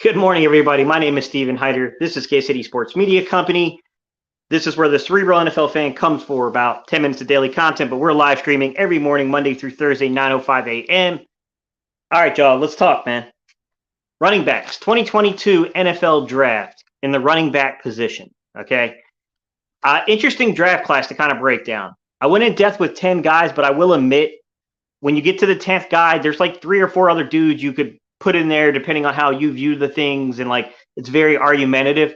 Good morning, everybody. My name is Steven Hyder. This is K-City Sports Media Company. This is where the cerebral NFL fan comes for about 10 minutes of daily content, but we're live streaming every morning, Monday through Thursday, 9:05 a.m. All right, y'all, let's talk, man. Running backs, 2022 NFL draft in the running back position, okay? Interesting draft class to kind of break down. I went in depth with 10 guys, but I will admit, when you get to the 10th guy, there's like 3 or 4 other dudes you could put in there depending on how you view the things, and like it's very argumentative.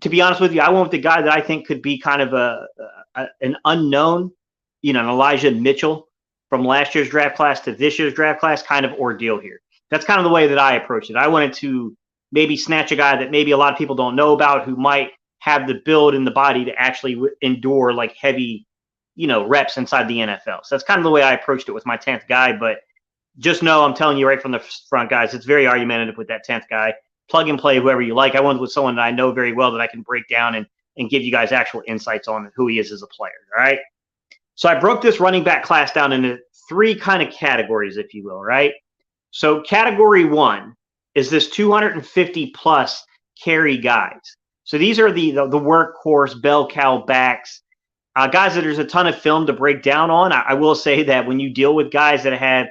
To be honest with you, I went with the guy that I think could be kind of an unknown, an Elijah Mitchell from last year's draft class to this year's draft class kind of ordeal here. That's kind of the way that I approached it. I wanted to maybe snatch a guy that maybe a lot of people don't know about who might have the build and the body to actually endure like heavy, reps inside the NFL. So that's kind of the way I approached it with my 10th guy. But just know, I'm telling you right from the front, guys, it's very argumentative with that 10th guy. Plug and play whoever you like. I went with someone that I know very well that I can break down and give you guys actual insights on who he is as a player, all right? So I broke this running back class down into 3 kind of categories, if you will, right? So category 1 is this 250-plus carry guys. So these are the workhorse, bell cow backs, guys that there's a ton of film to break down on. I will say that when you deal with guys that have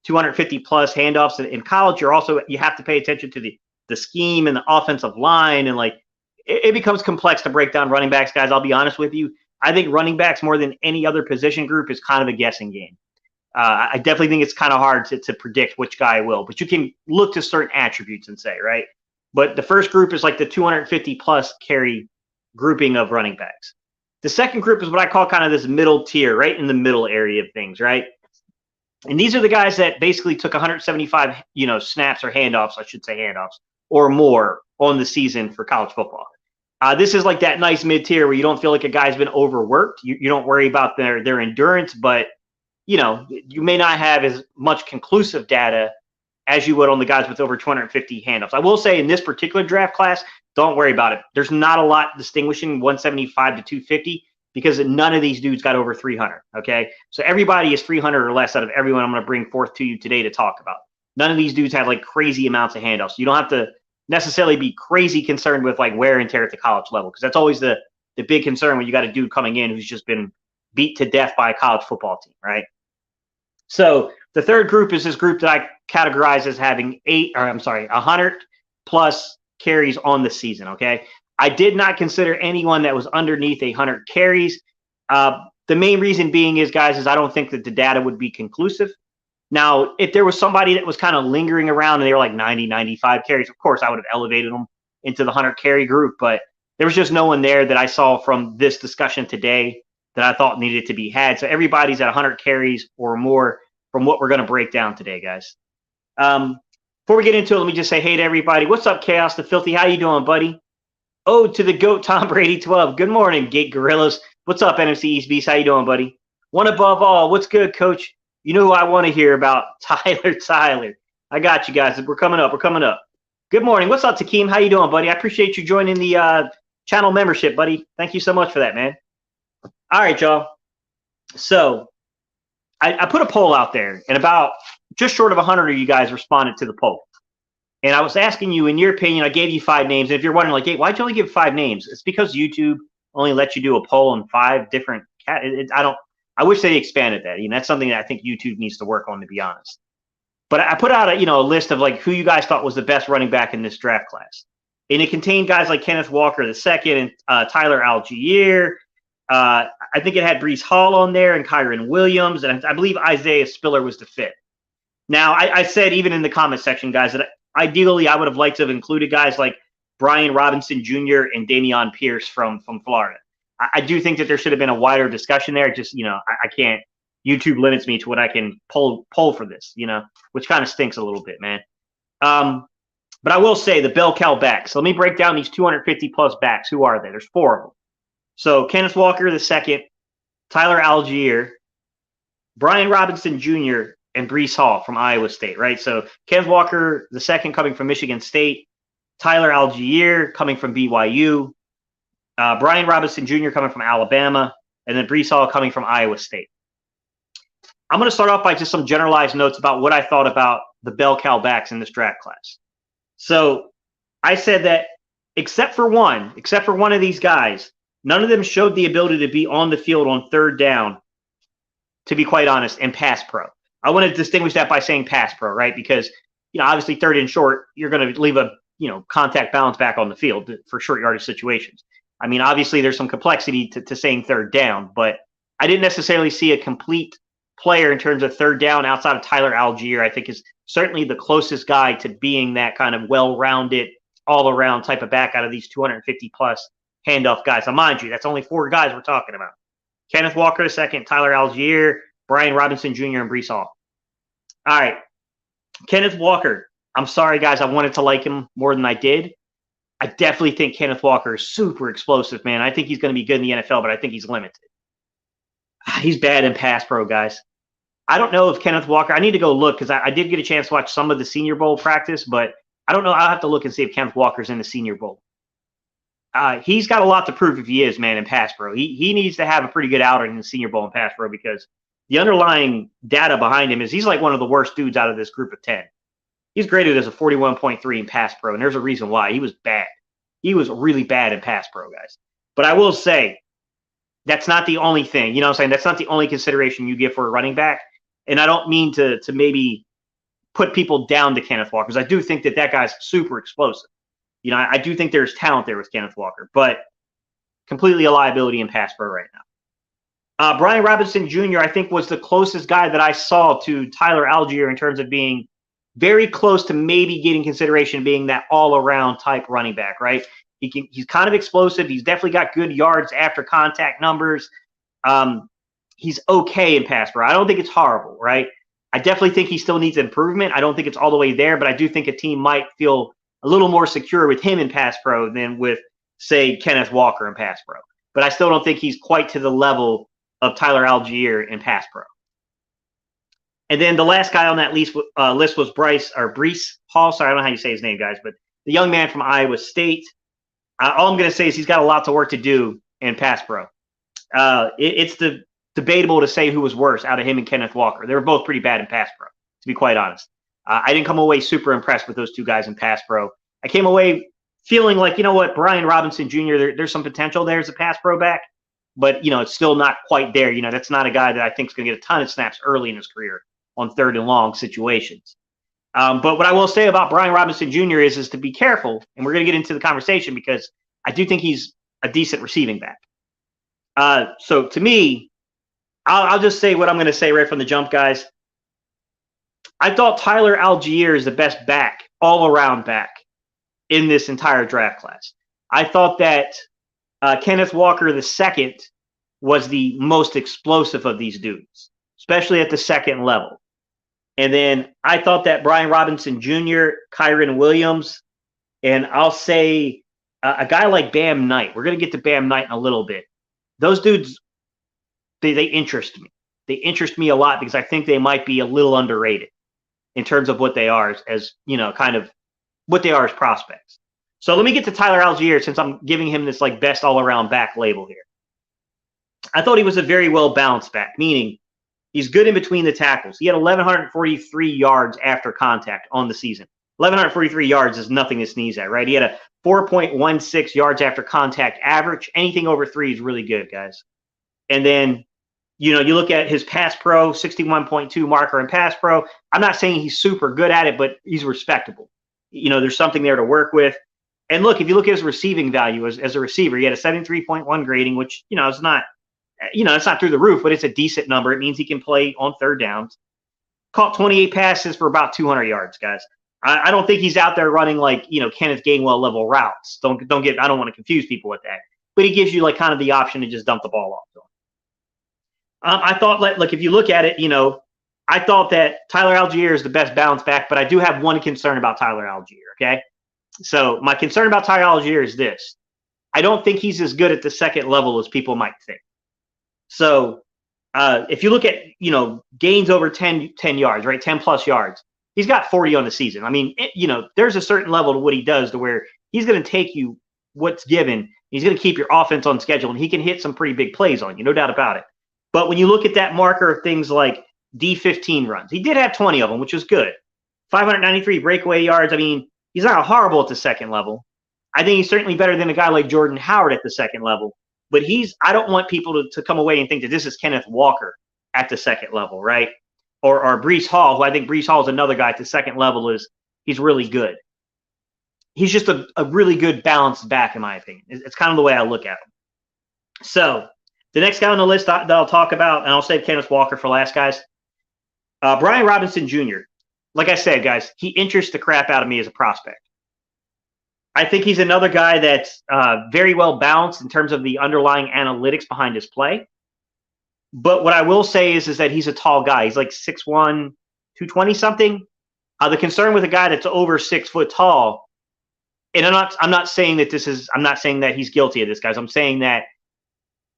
250-plus handoffs in college, you have to pay attention to the scheme and the offensive line, and like it becomes complex to break down running backs, guys. I'll be honest with you. I think running backs more than any other position group is kind of a guessing game. I definitely think it's kind of hard to predict which guy will, but you can look to certain attributes and say, right? But the first group is like the 250-plus carry grouping of running backs. The second group is what I call kind of this middle tier, right in the middle area of things, right? And these are the guys that basically took 175, snaps or handoffs, I should say handoffs, or more on the season for college football. This is like that nice mid-tier where you don't feel like a guy's been overworked. You don't worry about their endurance, but, you may not have as much conclusive data as you would on the guys with over 250 handoffs. I will say in this particular draft class, don't worry about it. There's not a lot distinguishing 175 to 250. Because none of these dudes got over 300, okay? So everybody is 300 or less out of everyone I'm going to bring forth to you today to talk about. None of these dudes have, like, crazy amounts of handoffs. You don't have to necessarily be crazy concerned with, like, wear and tear at the college level, because that's always the big concern when you got a dude coming in who's just been beat to death by a college football team, right? So the third group is this group that I categorize as having 100-plus carries on the season, okay? I did not consider anyone that was underneath 100 carries. The main reason being is I don't think that the data would be conclusive. Now, if there was somebody that was kind of lingering around and they were like 90, 95 carries, of course, I would have elevated them into the 100 carry group. But there was just no one there that I saw from this discussion today that I thought needed to be had. So everybody's at 100 carries or more from what we're going to break down today, guys. Before we get into it, let me just say hey to everybody. What's up, Chaos the Filthy? How you doing, buddy? Oh, to the GOAT, Tom Brady 12. Good morning, Gate Gorillas. What's up, NFC East Beast? How you doing, buddy? One above all. What's good, Coach? You know who I want to hear about? Tyler. I got you guys. We're coming up. Good morning. What's up, Takeem? How you doing, buddy? I appreciate you joining the channel membership, buddy. Thank you so much for that, man. All right, y'all. So I put a poll out there, and about just short of 100 of you guys responded to the poll. And I was asking you, in your opinion, I gave you 5 names. And if you're wondering, like, hey, why'd you only give 5 names? It's because YouTube only lets you do a poll in 5 different. I wish they expanded that. That's something that I think YouTube needs to work on, to be honest. But I put out a list of like who you guys thought was the best running back in this draft class, and it contained guys like Kenneth Walker II and Tyler Allgeier. I think it had Breece Hall on there and Kyren Williams, and I believe Isaiah Spiller was the 5th. Now, I said even in the comment section, guys, that ideally, I would have liked to have included guys like Brian Robinson Jr. and Dameon Pierce from Florida. I do think that there should have been a wider discussion there. Just, I can't. YouTube limits me to what I can pull for this, which kind of stinks a little bit, man. But I will say the bell cow backs. So let me break down these 250-plus backs. Who are they? There's 4 of them. So Kenneth Walker II, Tyler Allgeier, Brian Robinson Jr., and Breece Hall from Iowa State, right? So Kenneth Walker II coming from Michigan State, Tyler Allgeier coming from BYU, Brian Robinson Jr. coming from Alabama, and then Breece Hall coming from Iowa State. I'm going to start off by just some generalized notes about what I thought about the bell cow backs in this draft class. So I said that except for one of these guys, none of them showed the ability to be on the field on third down, to be quite honest, and pass pro. I want to distinguish that by saying pass pro, right? Because, obviously third and short, you're going to leave a, contact balance back on the field for short yardage situations. I mean, obviously there's some complexity to saying third down, but I didn't necessarily see a complete player in terms of third down outside of Tyler Allgeier. I think is certainly the closest guy to being that kind of well-rounded, all-around type of back out of these 250-plus handoff guys. Now, mind you, that's only 4 guys we're talking about. Kenneth Walker II, Tyler Allgeier, Brian Robinson Jr., and Breece Hall. All right. Kenneth Walker. I'm sorry, guys. I wanted to like him more than I did. I definitely think Kenneth Walker is super explosive, man. I think he's going to be good in the NFL, but I think he's limited. He's bad in pass pro, guys. I don't know if Kenneth Walker – I need to go look because I did get a chance to watch some of the Senior Bowl practice, but I don't know. I'll have to look and see if Kenneth Walker's in the Senior Bowl. He's got a lot to prove if he is, man, in pass pro. He needs to have a pretty good outing in the Senior Bowl in pass pro because the underlying data behind him is he's like one of the worst dudes out of this group of 10. He's graded as a 41.3 in pass pro, and there's a reason why. He was bad. He was really bad in pass pro, guys. But I will say that's not the only thing. You know what I'm saying? That's not the only consideration you give for a running back. And I don't mean to maybe put people down to Kenneth Walker because I do think that guy's super explosive. I do think there's talent there with Kenneth Walker, but completely a liability in pass pro right now. Brian Robinson Jr., I think, was the closest guy that I saw to Tyler Allgeier in terms of being very close to maybe getting consideration being that all-around type running back, right? He's kind of explosive. He's definitely got good yards after contact numbers. He's okay in pass pro. I don't think it's horrible, right? I definitely think he still needs improvement. I don't think it's all the way there, but I do think a team might feel a little more secure with him in pass pro than with, say, Kenneth Walker in pass pro. But I still don't think he's quite to the level of Tyler Allgeier in pass pro. And then the last guy on that list was Breece Hall. Sorry, I don't know how you say his name, guys, but the young man from Iowa State. All I'm going to say is he's got a lot of work to do in pass pro. It's debatable to say who was worse out of him and Kenneth Walker. They were both pretty bad in pass pro, to be quite honest. I didn't come away super impressed with those 2 guys in pass pro. I came away feeling like, Brian Robinson Jr., there's some potential there as a pass pro back, but, it's still not quite there. That's not a guy that I think is going to get a ton of snaps early in his career on third and long situations. But what I will say about Brian Robinson Jr. is to be careful, and we're going to get into the conversation because I do think he's a decent receiving back. So to me, I'll just say what I'm going to say right from the jump, guys. I thought Tyler Allgeier is the best back, all-around back in this entire draft class. I thought that Kenneth Walker II was the most explosive of these dudes, especially at the second level. And then I thought that Brian Robinson Jr., Kyren Williams, and I'll say a guy like Bam Knight. We're going to get to Bam Knight in a little bit. Those dudes, they interest me. They interest me a lot because I think they might be a little underrated in terms of what they are as kind of what they are as prospects. So let me get to Tyler Allgeier since I'm giving him this like best all-around back label here. I thought he was a very well-balanced back, meaning he's good in between the tackles. He had 1,143 yards after contact on the season. 1,143 yards is nothing to sneeze at, right? He had a 4.16 yards after contact average. Anything over 3 is really good, guys. And then, you look at his pass pro, 61.2 marker in pass pro. I'm not saying he's super good at it, but he's respectable. There's something there to work with. And look, if you look at his receiving value as a receiver, he had a 73.1 grading, which, is not, it's not through the roof, but it's a decent number. It means he can play on third downs. Caught 28 passes for about 200 yards, guys. I don't think he's out there running like, Kenneth Gainwell level routes. I don't want to confuse people with that. But he gives you like kind of the option to just dump the ball off to him. I thought, look, if you look at it, I thought that Tyler Allgeier is the best bounce back, but I do have one concern about Tyler Allgeier, okay? So my concern about Tyler Allgeier is this. I don't think he's as good at the second level as people might think. So if you look at, gains over 10 yards, right, 10-plus yards, he's got 40 on the season. I mean, there's a certain level to what he does to where he's going to take you what's given. He's going to keep your offense on schedule, and he can hit some pretty big plays on you, no doubt about it. But when you look at that marker of things like D15 runs, he did have 20 of them, which was good. 593 breakaway yards. I mean, He's not horrible at the second level. I think he's certainly better than a guy like Jordan Howard at the second level. But I don't want people to come away and think that this is Kenneth Walker at the second level, right? Or Breece Hall, who I think Breece Hall is another guy at the second level, he's really good. He's just a really good balanced back, in my opinion. It's kind of the way I look at him. So the next guy on the list that I'll talk about, and I'll save Kenneth Walker for last, guys, Brian Robinson Jr. Like I said, guys, he interests the crap out of me as a prospect. I think he's another guy that's very well balanced in terms of the underlying analytics behind his play. But what I will say is that he's a tall guy. He's like 6'1", 220 something. The concern with a guy that's over 6 foot tall, and I'm not saying that he's guilty of this, guys. I'm saying that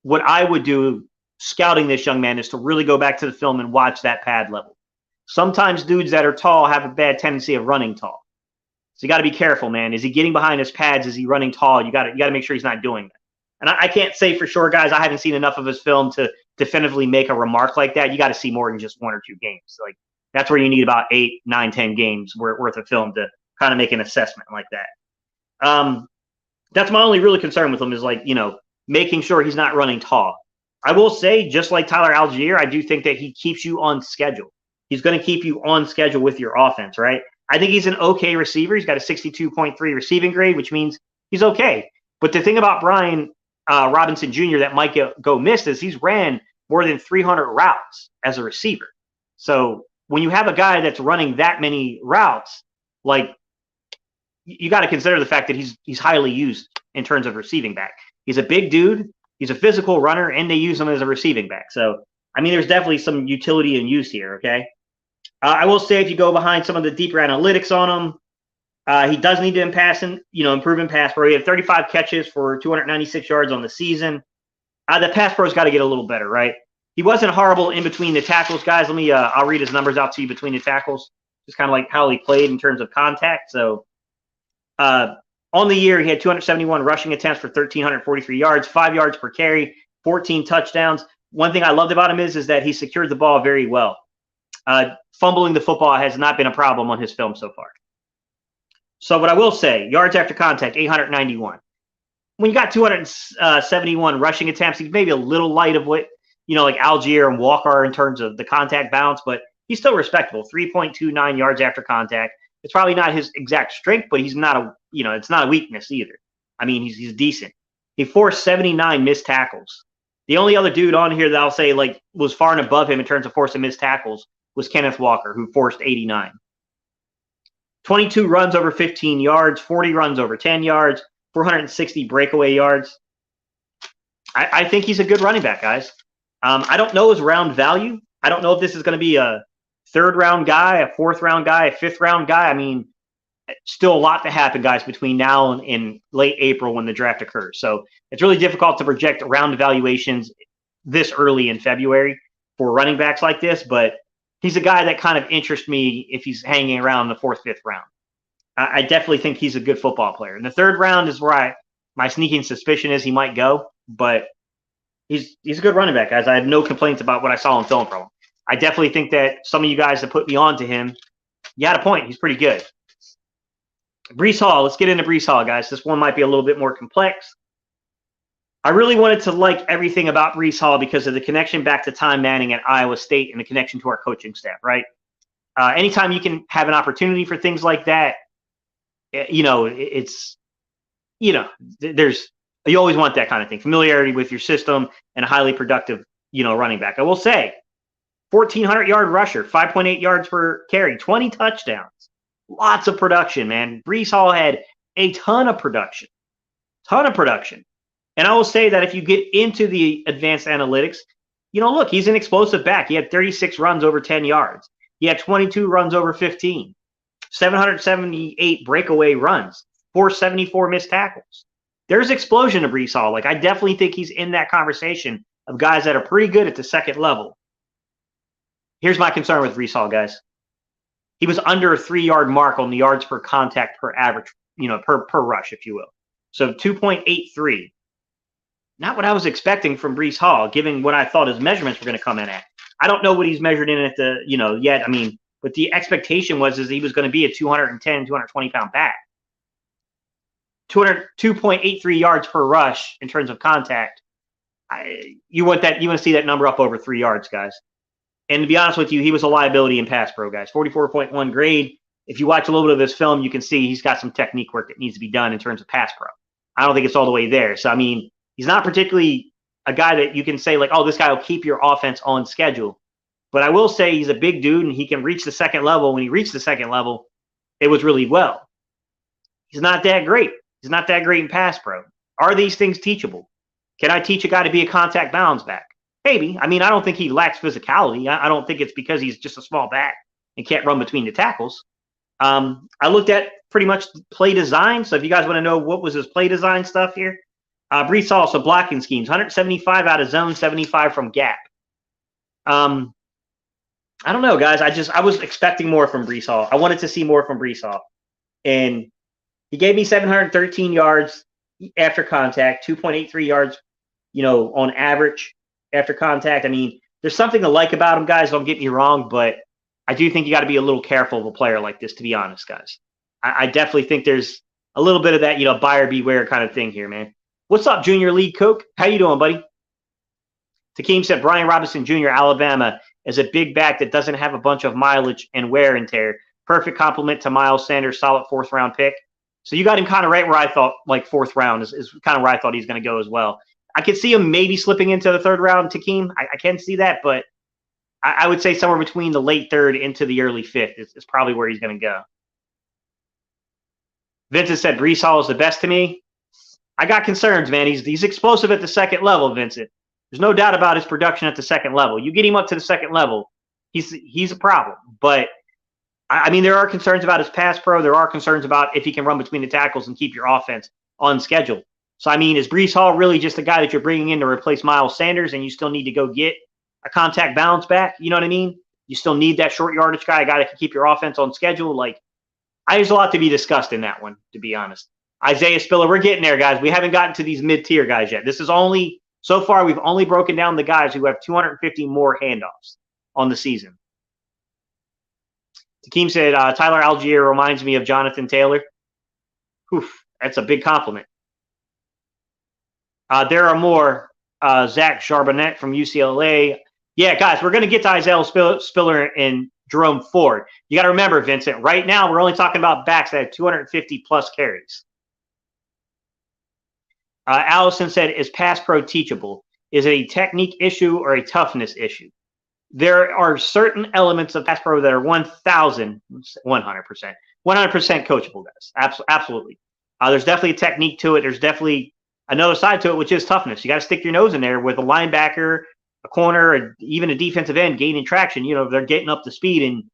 what I would do scouting this young man is to really go back to the film and watch that pad level. Sometimes dudes that are tall have a bad tendency of running tall. So you got to be careful, man. Is he getting behind his pads? Is he running tall? You got to make sure he's not doing that. And I can't say for sure, guys. I haven't seen enough of his film to definitively make a remark like that. You got to see more than just 1 or 2 games. Like that's where you need about 8, 9, 10 games worth of film to kind of make an assessment like that. That's my only really concern with him is making sure he's not running tall. I will say, just like Tyler Allgeier, I do think that he keeps you on schedule. He's going to keep you on schedule with your offense, right? I think he's an okay receiver. He's got a 62.3 receiving grade, which means he's okay. But the thing about Brian Robinson Jr. that might go missed is he's ran more than 300 routes as a receiver. So when you have a guy that's running that many routes, you got to consider the fact that he's highly used in terms of receiving back. He's a big dude. He's a physical runner, and they use him as a receiving back. So, I mean, there's definitely some utility and use here, okay? I will say if you go behind some of the deeper analytics on him, he does need to improve in pass pro. He had 35 catches for 296 yards on the season. The pass pro's got to get a little better, right? He wasn't horrible in between the tackles, guys. I'll read his numbers out to you between the tackles, just kind of like how he played in terms of contact. So, on the year, he had 271 rushing attempts for 1,343 yards, 5 yards per carry, 14 touchdowns. One thing I loved about him is that he secured the ball very well. Fumbling the football has not been a problem on his film so far. So what I will say, yards after contact, 891. When you got 271 rushing attempts, he's maybe a little light of what, like Allgeier and Walker are in terms of the contact balance, but he's still respectable. 3.29 yards after contact. It's probably not his exact strength, but he's not it's not a weakness either. I mean, he's decent. He forced 79 missed tackles. The only other dude on here that I'll say was far and above him in terms of forcing missed tackles was Kenneth Walker, who forced 89. 22 runs over 15 yards, 40 runs over 10 yards, 460 breakaway yards. I think he's a good running back, guys. I don't know his round value. I don't know if this is going to be a 3rd round guy, a 4th round guy, a 5th round guy. I mean, still a lot to happen, guys, between now and late April when the draft occurs. So it's really difficult to project round evaluations this early in February for running backs like this, but he's a guy that kind of interests me if he's hanging around the 4th, 5th round. I definitely think he's a good football player. And the 3rd round is where my sneaking suspicion is he might go, but he's a good running back, guys. I have no complaints about what I saw in film from him. I definitely think that some of you guys that put me on to him, you had a point. He's pretty good. Breece Hall. Let's get into Breece Hall, guys. This one might be a little bit more complex. I really wanted to like everything about Breece Hall because of the connection back to Tom Manning at Iowa State and the connection to our coaching staff, right? Anytime you can have an opportunity for things like that, you always want that kind of thing. Familiarity with your system and a highly productive, running back. I will say, 1,400-yard rusher, 5.8 yards per carry, 20 touchdowns. Lots of production, man. Breece Hall had a ton of production. And I will say that if you get into the advanced analytics, look, he's an explosive back. He had 36 runs over 10 yards. He had 22 runs over 15, 778 breakaway runs, 474 missed tackles. There's explosion to Breece Hall. I definitely think he's in that conversation of guys that are pretty good at the second level. Here's my concern with Breece Hall, guys. He was under a 3-yard mark on the yards per contact per average, per rush, if you will. So 2.83. Not what I was expecting from Breece Hall, given what I thought his measurements were going to come in at. I don't know what he's measured in at the, yet. I mean, but the expectation was he was going to be a 210, 220-pound back. 2.83 yards per rush in terms of contact. You want to see that number up over 3 yards, guys. And to be honest with you, he was a liability in pass pro, guys. 44.1 grade. If you watch a little bit of his film, you can see he's got some technique work that needs to be done in terms of pass pro. I don't think it's all the way there. So, I mean, he's not particularly a guy that you can say, like, oh, this guy will keep your offense on schedule. But I will say he's a big dude, and he can reach the second level. When he reached the second level, it was really well. He's not that great. He's not that great in pass pro. Are these things teachable? Can I teach a guy to be a contact balance back? Maybe. I mean, I don't think he lacks physicality. I don't think it's because he's just a small back and can't run between the tackles. I looked at pretty much play design. So if you guys want to know what was his play design stuff here, Breece also blocking schemes, 175 out of zone, 75 from gap. I don't know, guys. I was expecting more from Breece Hall. I wanted to see more from Breece Hall. And he gave me 713 yards after contact, 2.83 yards, on average after contact. I mean, there's something to like about him, guys. Don't get me wrong, but I do think you got to be a little careful of a player like this, to be honest, guys. I definitely think there's a little bit of that, buyer beware kind of thing here, man. What's up, Junior League Coke? How you doing, buddy? Takeem said Brian Robinson Jr., Alabama, is a big back that doesn't have a bunch of mileage and wear and tear. Perfect complement to Miles Sanders, solid fourth-round pick. So you got him kind of right where I thought, like fourth round is kind of where I thought he's going to go as well. I could see him maybe slipping into the third round, Takeem. I can see that, but I would say somewhere between the late third into the early fifth is probably where he's going to go. Vincent said Breece Hall is the best to me. I got concerns, man. He's explosive at the second level, Vincent. There's no doubt about his production at the second level. You get him up to the second level, he's a problem. But I mean, there are concerns about his pass pro. There are concerns about if he can run between the tackles and keep your offense on schedule. So, I mean, is Breece Hall really just a guy that you're bringing in to replace Miles Sanders and you still need to go get a contact balance back? You know what I mean? You still need that short yardage guy, a guy that can keep your offense on schedule. Like, there's a lot to be discussed in that one, to be honest. Isaiah Spiller, we're getting there, guys. We haven't gotten to these mid-tier guys yet. This is only, so far, we've only broken down the guys who have 250 more handoffs on the season. Takeem said, Tyler Allgeier reminds me of Jonathan Taylor. Oof, that's a big compliment. There are more. Zach Charbonnet from UCLA. Yeah, guys, we're going to get to Isaiah Spiller and Jerome Ford. You got to remember, Vincent, right now we're only talking about backs that have 250-plus carries. Allison said, is pass pro teachable? Is it a technique issue or a toughness issue? There are certain elements of pass pro that are 100% coachable, guys. Absolutely. There's definitely a technique to it. There's definitely another side to it, which is toughness. You got to stick your nose in there with a linebacker, a corner, or even a defensive end gaining traction. They're getting up to speed,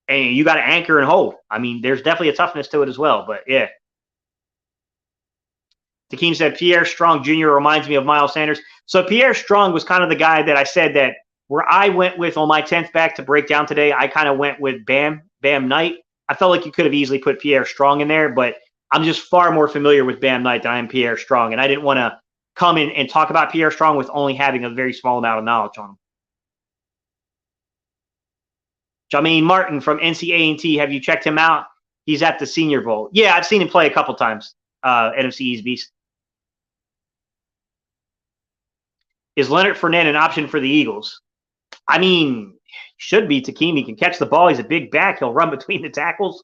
and you got to anchor and hold. I mean, there's definitely a toughness to it as well. But yeah. Takeem said Pierre Strong Jr. reminds me of Miles Sanders. So Pierre Strong was kind of the guy that I said that where I went with on my 10th back to break down today, I kind of went with Bam Knight. I felt like you could have easily put Pierre Strong in there, but I'm just far more familiar with Bam Knight than I am Pierre Strong, and I didn't want to come in and talk about Pierre Strong with only having a very small amount of knowledge on him. Jamean Martin from NCAA, have you checked him out? He's at the Senior Bowl. Yeah, I've seen him play a couple times, NFC East Beast. Is Leonard Fournette an option for the Eagles? I mean, should be. Takeem, he can catch the ball. He's a big back. He'll run between the tackles.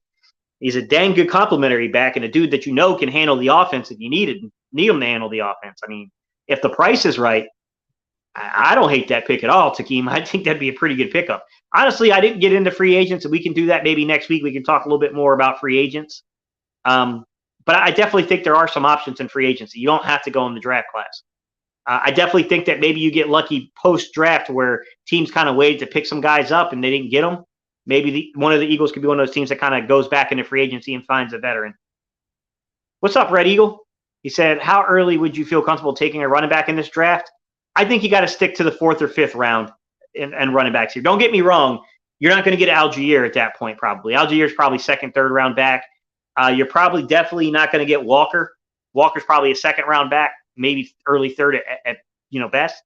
He's a dang good complimentary back and a dude that can handle the offense if you need him to handle the offense. I mean, if the price is right, I don't hate that pick at all, Takeem. I think that'd be a pretty good pickup. Honestly, I didn't get into free agents, and we can do that maybe next week. We can talk a little bit more about free agents. But I definitely think there are some options in free agency. You don't have to go in the draft class. I definitely think that maybe you get lucky post-draft where teams kind of waited to pick some guys up and they didn't get them. Maybe one of the Eagles could be one of those teams that kind of goes back into free agency and finds a veteran. What's up, Red Eagle? He said, how early would you feel comfortable taking a running back in this draft? I think you got to stick to the 4th or 5th round and running backs here. Don't get me wrong. You're not going to get Allgeier at that point, probably. Allgeier's probably 2nd, 3rd round back. You're probably definitely not going to get Walker. Walker's probably a 2nd round back, maybe early 3rd at best.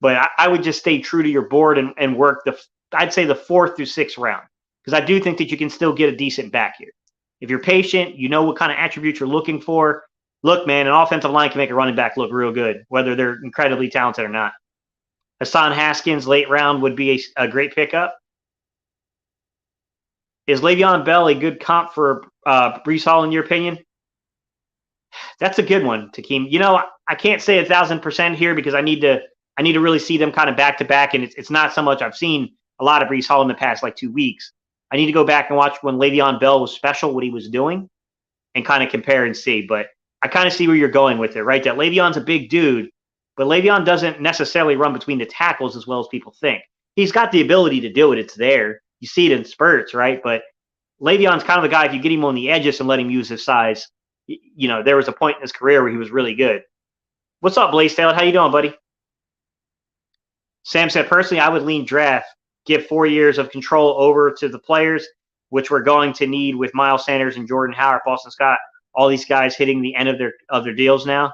But I would just stay true to your board and work I'd say the 4th through 6th round, because I do think that you can still get a decent back here. If you're patient, you know what kind of attributes you're looking for, Look, man, an offensive line can make a running back look real good, whether they're incredibly talented or not. Hassan Haskins, late round, would be a great pickup. Is Le'Veon Bell a good comp for Breece Hall, in your opinion? That's a good one, Takeem. You know, I can't say 1,000% here because I need to really see them kind of back to back, and it's not so much. I've seen a lot of Breece Hall in the past like 2 weeks. I need to go back and watch when Le'Veon Bell was special, what he was doing, and kind of compare and see. But I kind of see where you're going with it, right? That Le'Veon's a big dude, but Le'Veon doesn't necessarily run between the tackles as well as people think. He's got the ability to do it. It's there. You see it in spurts, right? But Le'Veon's kind of the guy, if you get him on the edges and let him use his size, you know, there was a point in his career where he was really good. What's up, Blaisdale? How you doing, buddy? Sam said, personally, I would lean draft, give 4 years of control over to the players, which we're going to need with Miles Sanders and Jordan Howard, Boston Scott, all these guys hitting the end of their deals now.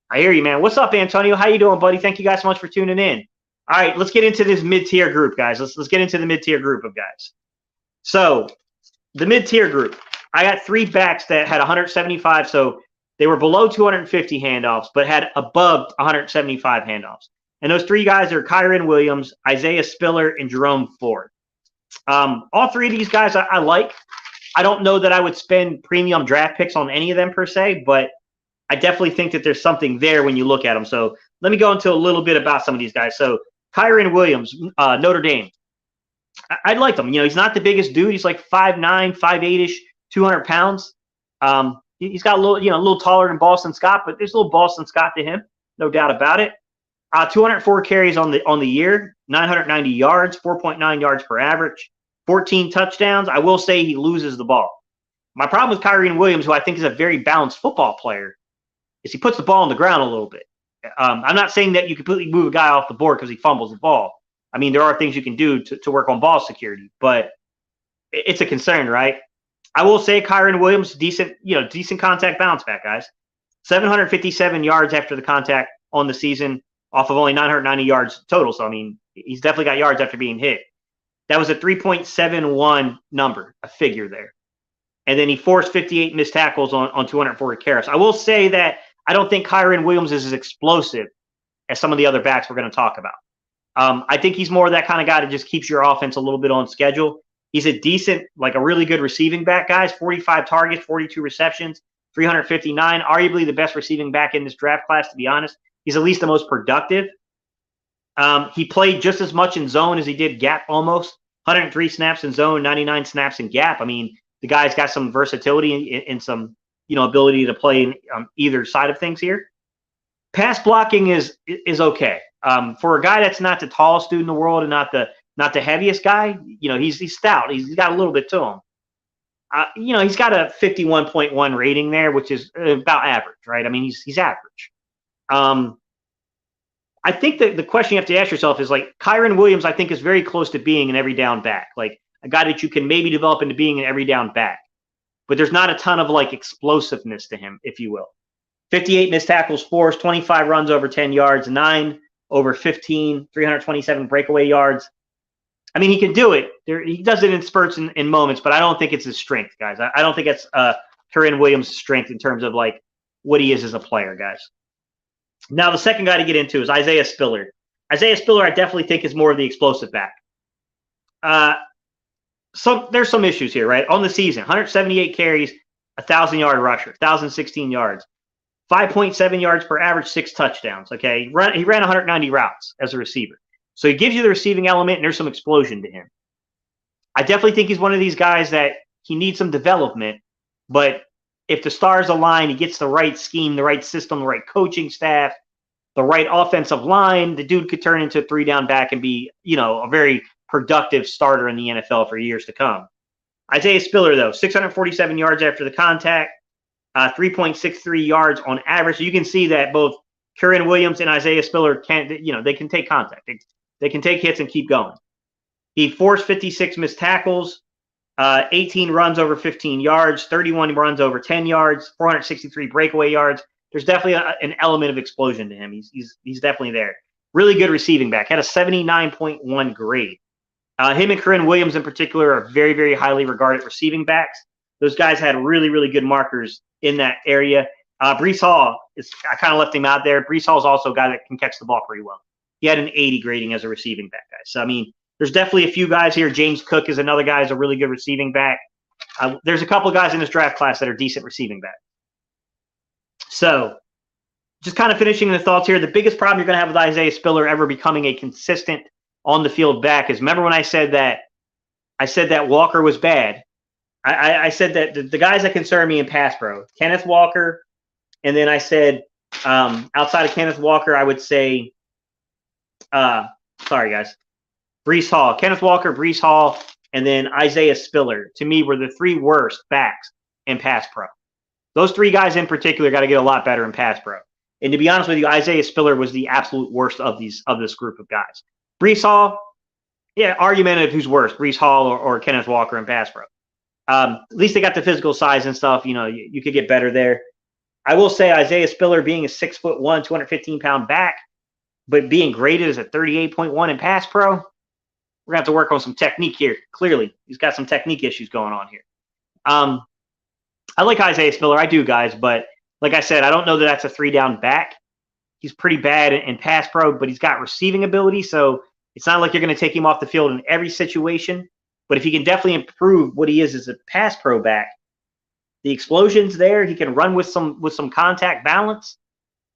I hear you, man. What's up, Antonio? How you doing, buddy? Thank you guys so much for tuning in. All right, let's get into this mid-tier group, guys. Let's get into the mid-tier group of guys. So the mid-tier group, I got 3 backs that had 175, so they were below 250 handoffs, but had above 175 handoffs. And those 3 guys are Kyren Williams, Isaiah Spiller, and Jerome Ford. All 3 of these guys I like. I don't know that I would spend premium draft picks on any of them per se, but I definitely think that there's something there when you look at them. So let me go into a little bit about some of these guys. So Kyren Williams, Notre Dame. I like him. You know, he's not the biggest dude. He's like 5'9", 5'8"-ish, 200 pounds. He's got a little taller than Boston Scott, but there's a little Boston Scott to him, no doubt about it. 204 carries on the year, 990 yards, 4.9 yards per average, 14 touchdowns. I will say he loses the ball. My problem with Kyren Williams, who I think is a very balanced football player, is he puts the ball on the ground a little bit. I'm not saying that you completely move a guy off the board because he fumbles the ball. I mean, there are things you can do to work on ball security, but it's a concern, right? I will say Kyren Williams, decent contact bounce back, guys. 757 yards after the contact on the season off of only 990 yards total. So, I mean, he's definitely got yards after being hit. That was a 3.71 number, a figure there. And then he forced 58 missed tackles on 240 carries. I will say that I don't think Kyren Williams is as explosive as some of the other backs we're going to talk about. I think he's more of that kind of guy that just keeps your offense a little bit on schedule. He's a decent, like a really good receiving back, guys. 45 targets, 42 receptions, 359. Arguably the best receiving back in this draft class, to be honest. He's at least the most productive. He played just as much in zone as he did gap almost. 103 snaps in zone, 99 snaps in gap. I mean, the guy's got some versatility and some, ability to play in either side of things here. Pass blocking is okay. For a guy that's not the tallest dude in the world and not the heaviest guy, he's stout. He's got a little bit to him. He's got a 51.1 rating there, which is about average, right? I mean, he's average. I think that the question you have to ask yourself is, like, Kyren Williams, I think, is very close to being an every down back, like a guy that you can maybe develop into being an every down back. But there's not a ton of, like, explosiveness to him, if you will. 58 missed tackles forced, 25 runs over 10 yards, 9 over 15, 327 breakaway yards. I mean, he can do it. He does it in spurts in moments, but I don't think it's his strength, guys. I don't think it's Kyren Williams' strength in terms of, like, what he is as a player, guys. Now, the second guy to get into is Isaiah Spiller. Isaiah Spiller, I definitely think, is more of the explosive back. So there's some issues here, right? On the season, 178 carries, 1,000-yard rusher, 1,016 yards, 5.7 yards per average, 6 touchdowns. Okay, he ran 190 routes as a receiver. So he gives you the receiving element, and there's some explosion to him. I definitely think he's one of these guys that he needs some development, but if the stars align, he gets the right scheme, the right system, the right coaching staff, the right offensive line, the dude could turn into a 3-down back and be, a very productive starter in the NFL for years to come. Isaiah Spiller, though, 647 yards after the contact, 3.63 yards on average. So you can see that both Kyren Williams and Isaiah Spiller they can take contact. They can take hits and keep going. He forced 56 missed tackles, 18 runs over 15 yards, 31 runs over 10 yards, 463 breakaway yards. There's definitely an element of explosion to him. He's definitely there. Really good receiving back. Had a 79.1 grade. Him and Kyren Williams in particular are very, very highly regarded receiving backs. Those guys had really, really good markers in that area. Breece Hall, I kind of left him out there. Breece Hall is also a guy that can catch the ball pretty well. He had an 80 grading as a receiving back, guys. So, I mean, there's definitely a few guys here. James Cook is another guy who's a really good receiving back. There's a couple guys in this draft class that are decent receiving back. So, just kind of finishing the thoughts here, the biggest problem you're going to have with Isaiah Spiller ever becoming a consistent on-the-field back is, remember when I said that Walker was bad? I said that the guys that concern me in pass pro, Kenneth Walker, and then I said outside of Kenneth Walker, I would say, sorry guys, Breece Hall, Kenneth Walker, Breece Hall, and then Isaiah Spiller, to me, were the three worst backs in pass pro. Those three guys in particular got to get a lot better in pass pro. And to be honest with you, Isaiah Spiller was the absolute worst of this group of guys. Breece Hall, yeah, argumentative who's worse, Breece Hall or Kenneth Walker in pass pro. At least they got the physical size and stuff. You know, you could get better there. I will say Isaiah Spiller being a 6'1", 215-pound back, but being graded as a 38.1 in pass pro, we're going to have to work on some technique here. Clearly, he's got some technique issues going on here. I like Isaiah Spiller. I do, guys. But like I said, I don't know that that's a 3-down back. He's pretty bad in pass pro, but he's got receiving ability. So it's not like you're going to take him off the field in every situation. But if he can definitely improve what he is as a pass pro back, the explosion's there. He can run with some contact balance.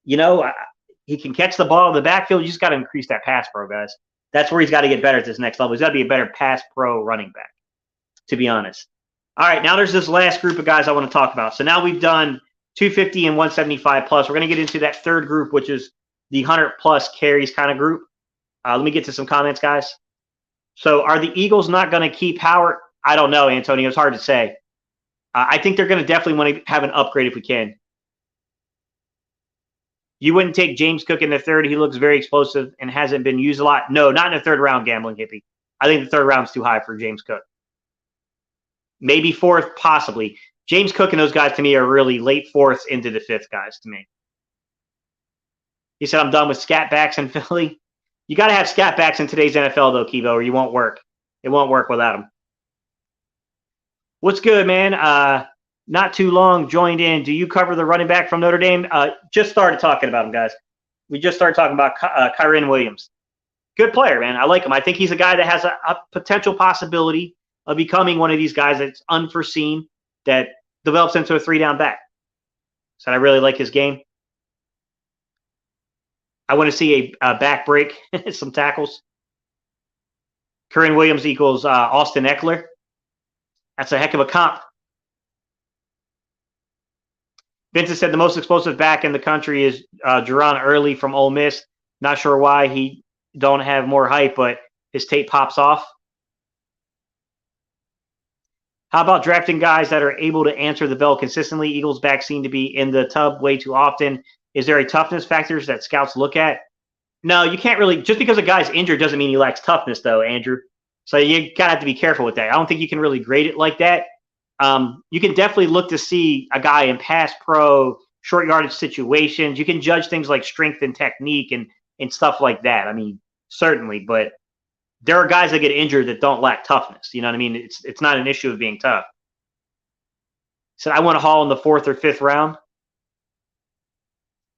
You know, he can catch the ball in the backfield. You just got to increase that pass pro, guys. That's where he's got to get better at this next level. He's got to be a better pass pro running back, to be honest. All right, now there's this last group of guys I want to talk about. So now we've done 250 and 175 plus. We're going to get into that third group, which is the 100 plus carries kind of group. Let me get to some comments, guys. So are the Eagles not going to keep Howard? I don't know, Antonio. It's hard to say. I think they're going to definitely want to have an upgrade if we can. You wouldn't take James Cook in the third. He looks very explosive and hasn't been used a lot. No, not in the third round, Gambling Hippie. I think the third round's too high for James Cook. Maybe fourth, possibly. James Cook and those guys, to me, are really late fourths into the fifth guys to me. He said, I'm done with scat backs in Philly. You got to have scat backs in today's NFL, though, Kivo, or you won't work. It won't work without them. What's good, man? Not too long, joined in. Do you cover the running back from Notre Dame? Just started talking about him, guys. We just started talking about Kyren Williams. Good player, man. I like him. I think he's a guy that has a potential possibility of becoming one of these guys that's unforeseen, that develops into a 3-down back. So I really like his game. I want to see a back break, some tackles. Kyren Williams equals Austin Eckler. That's a heck of a comp. Vincent said the most explosive back in the country is Jerome Early from Ole Miss. Not sure why he don't have more hype, but his tape pops off. How about drafting guys that are able to answer the bell consistently? Eagles backs seem to be in the tub way too often. Is there a toughness factors that scouts look at? No, you can't really. Just because a guy's injured doesn't mean he lacks toughness, though, Andrew. So you gotta have to be careful with that. I don't think you can really grade it like that. You can definitely look to see a guy in pass pro, short yardage situations. You can judge things like strength and technique and stuff like that. I mean, certainly, but there are guys that get injured that don't lack toughness. You know what I mean? It's not an issue of being tough. So I want to haul in the 4th or 5th round.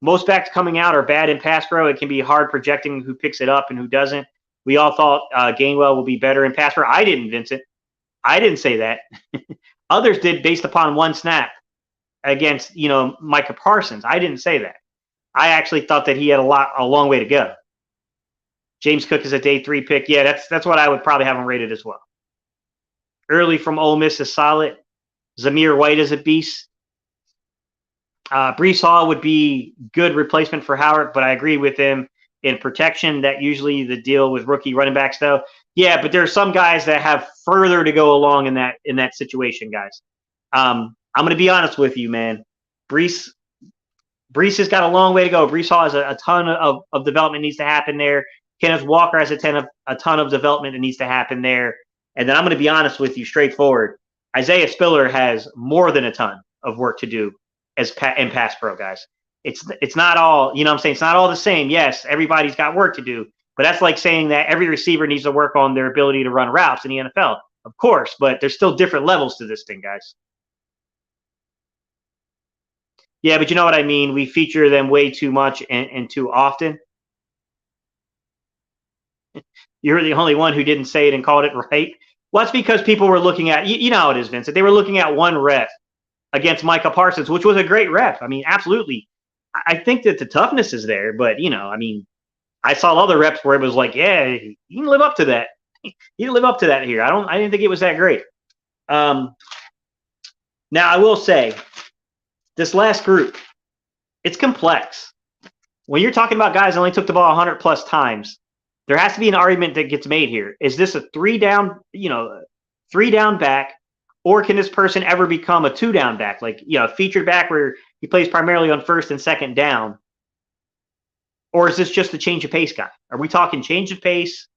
Most backs coming out are bad in pass pro. It can be hard projecting who picks it up and who doesn't. We all thought Gainwell will be better in pass pro. I didn't, Vincent. I didn't say that. Others did based upon one snap against, Micah Parsons. I didn't say that. I actually thought that he had a long way to go. James Cook is a day 3 pick. Yeah, that's what I would probably have him rated as well. Early from Ole Miss is solid. Zamir White is a beast. Breece Hall would be good replacement for Howard, but I agree with him in protection. That usually the deal with rookie running backs, though. Yeah, but there are some guys that have further to go along in that situation, guys. I'm going to be honest with you, man. Breece has got a long way to go. Breece Hall has a ton of development needs to happen there. Kenneth Walker has a ton of development that needs to happen there. And then I'm going to be honest with you, straightforward. Isaiah Spiller has more than a ton of work to do in pass pro, guys. It's not all, you know what I'm saying? It's not all the same. Yes, everybody's got work to do. But that's like saying that every receiver needs to work on their ability to run routes in the NFL. Of course, but there's still different levels to this thing, guys. Yeah, but you know what I mean? We feature them way too much and too often. You're the only one who didn't say it and called it right. Well, that's because people were looking at, you know how it is, Vincent. They were looking at one rep against Micah Parsons, which was a great rep. I mean, absolutely. I think that the toughness is there, but, you know, I mean, I saw other reps where it was like, yeah, you can live up to that. You can live up to that here. I didn't think it was that great. Now, I will say, this last group, it's complex. When you're talking about guys that only took the ball 100 plus times, there has to be an argument that gets made here. Is this a 3-down, you know, 3-down back, or can this person ever become a 2-down back, like, you know, featured back where he plays primarily on first and second down? Or is this just a change of pace guy? Are we talking change of pace?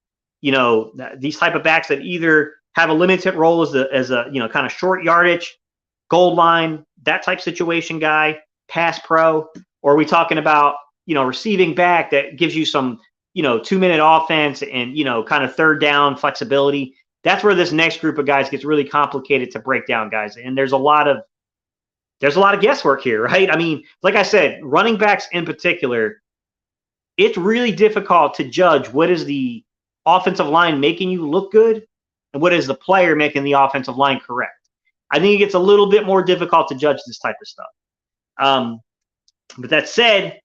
You know, these type of backs that either have a limited role as a you know, kind of short yardage, goal line, that type situation guy, pass pro, or are we talking about, you know, receiving back that gives you some, you know, 2-minute offense and, you know, kind of third down flexibility? That's where this next group of guys gets really complicated to break down, guys. And there's a lot of guesswork here, right? I mean, like I said, running backs in particular, it's really difficult to judge what is the offensive line making you look good and what is the player making the offensive line correct. I think it gets a little bit more difficult to judge this type of stuff. But that said,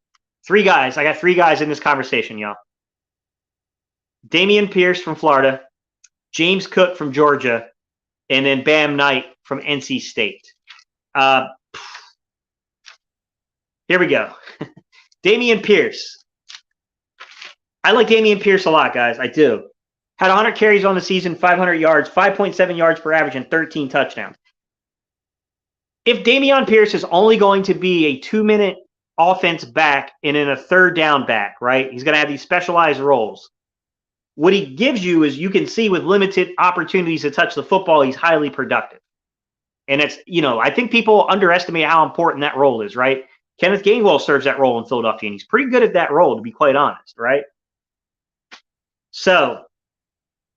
3 guys. I got 3 guys in this conversation, y'all. Dameon Pierce from Florida, James Cook from Georgia, and then Bam Knight from NC State. Here we go. Dameon Pierce. I like Dameon Pierce a lot, guys. I do. Had 100 carries on the season, 500 yards, 5.7 yards per average, and 13 touchdowns. If Dameon Pierce is only going to be a 2-minute offense back and in a third down back, right? He's going to have these specialized roles. What he gives you is, you can see with limited opportunities to touch the football, he's highly productive. And it's, you know, I think people underestimate how important that role is, right? Kenneth Gainwell serves that role in Philadelphia, and he's pretty good at that role, to be quite honest, right? So,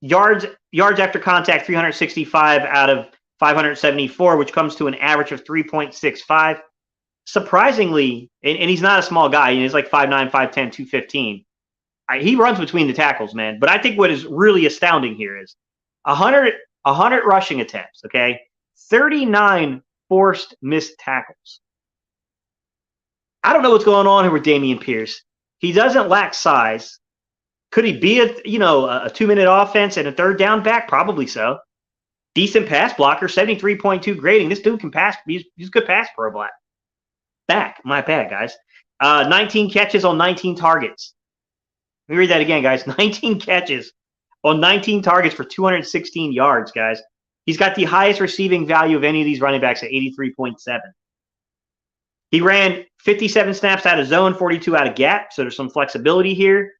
yards after contact, 365 out of 574, which comes to an average of 3.65. Surprisingly, and he's not a small guy. He's like 5'9", 5'10", 215. He runs between the tackles, man. But I think what is really astounding here is 100 rushing attempts, okay? 39 forced missed tackles. I don't know what's going on here with Dameon Pierce. He doesn't lack size. Could he be a 2-minute offense and a third down back? Probably so. Decent pass blocker, 73.2 grading. This dude can pass. He's a good pass pro back. My bad, guys. 19 catches on 19 targets. Let me read that again, guys. 19 catches on 19 targets for 216 yards, guys. He's got the highest receiving value of any of these running backs at 83.7. He ran 57 snaps out of zone, 42 out of gap, so there's some flexibility here.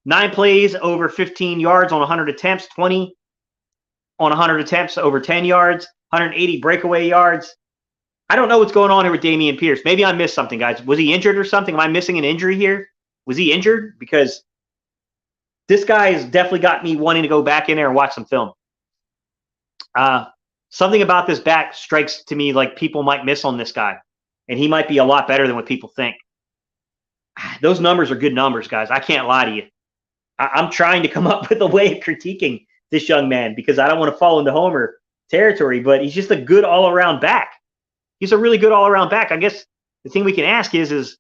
9 plays over 15 yards on 100 attempts, 20 on 100 attempts over 10 yards, 180 breakaway yards. I don't know what's going on here with Dameon Pierce. Maybe I missed something, guys. Was he injured or something? Am I missing an injury here? Was he injured? Because this guy has definitely got me wanting to go back in there and watch some film. Something about this back strikes to me like people might miss on this guy, and he might be a lot better than what people think. Those numbers are good numbers, guys. I can't lie to you. I'm trying to come up with a way of critiquing this young man because I don't want to fall into Homer territory, but he's just a good all-around back. He's a really good all-around back. I guess the thing we can ask is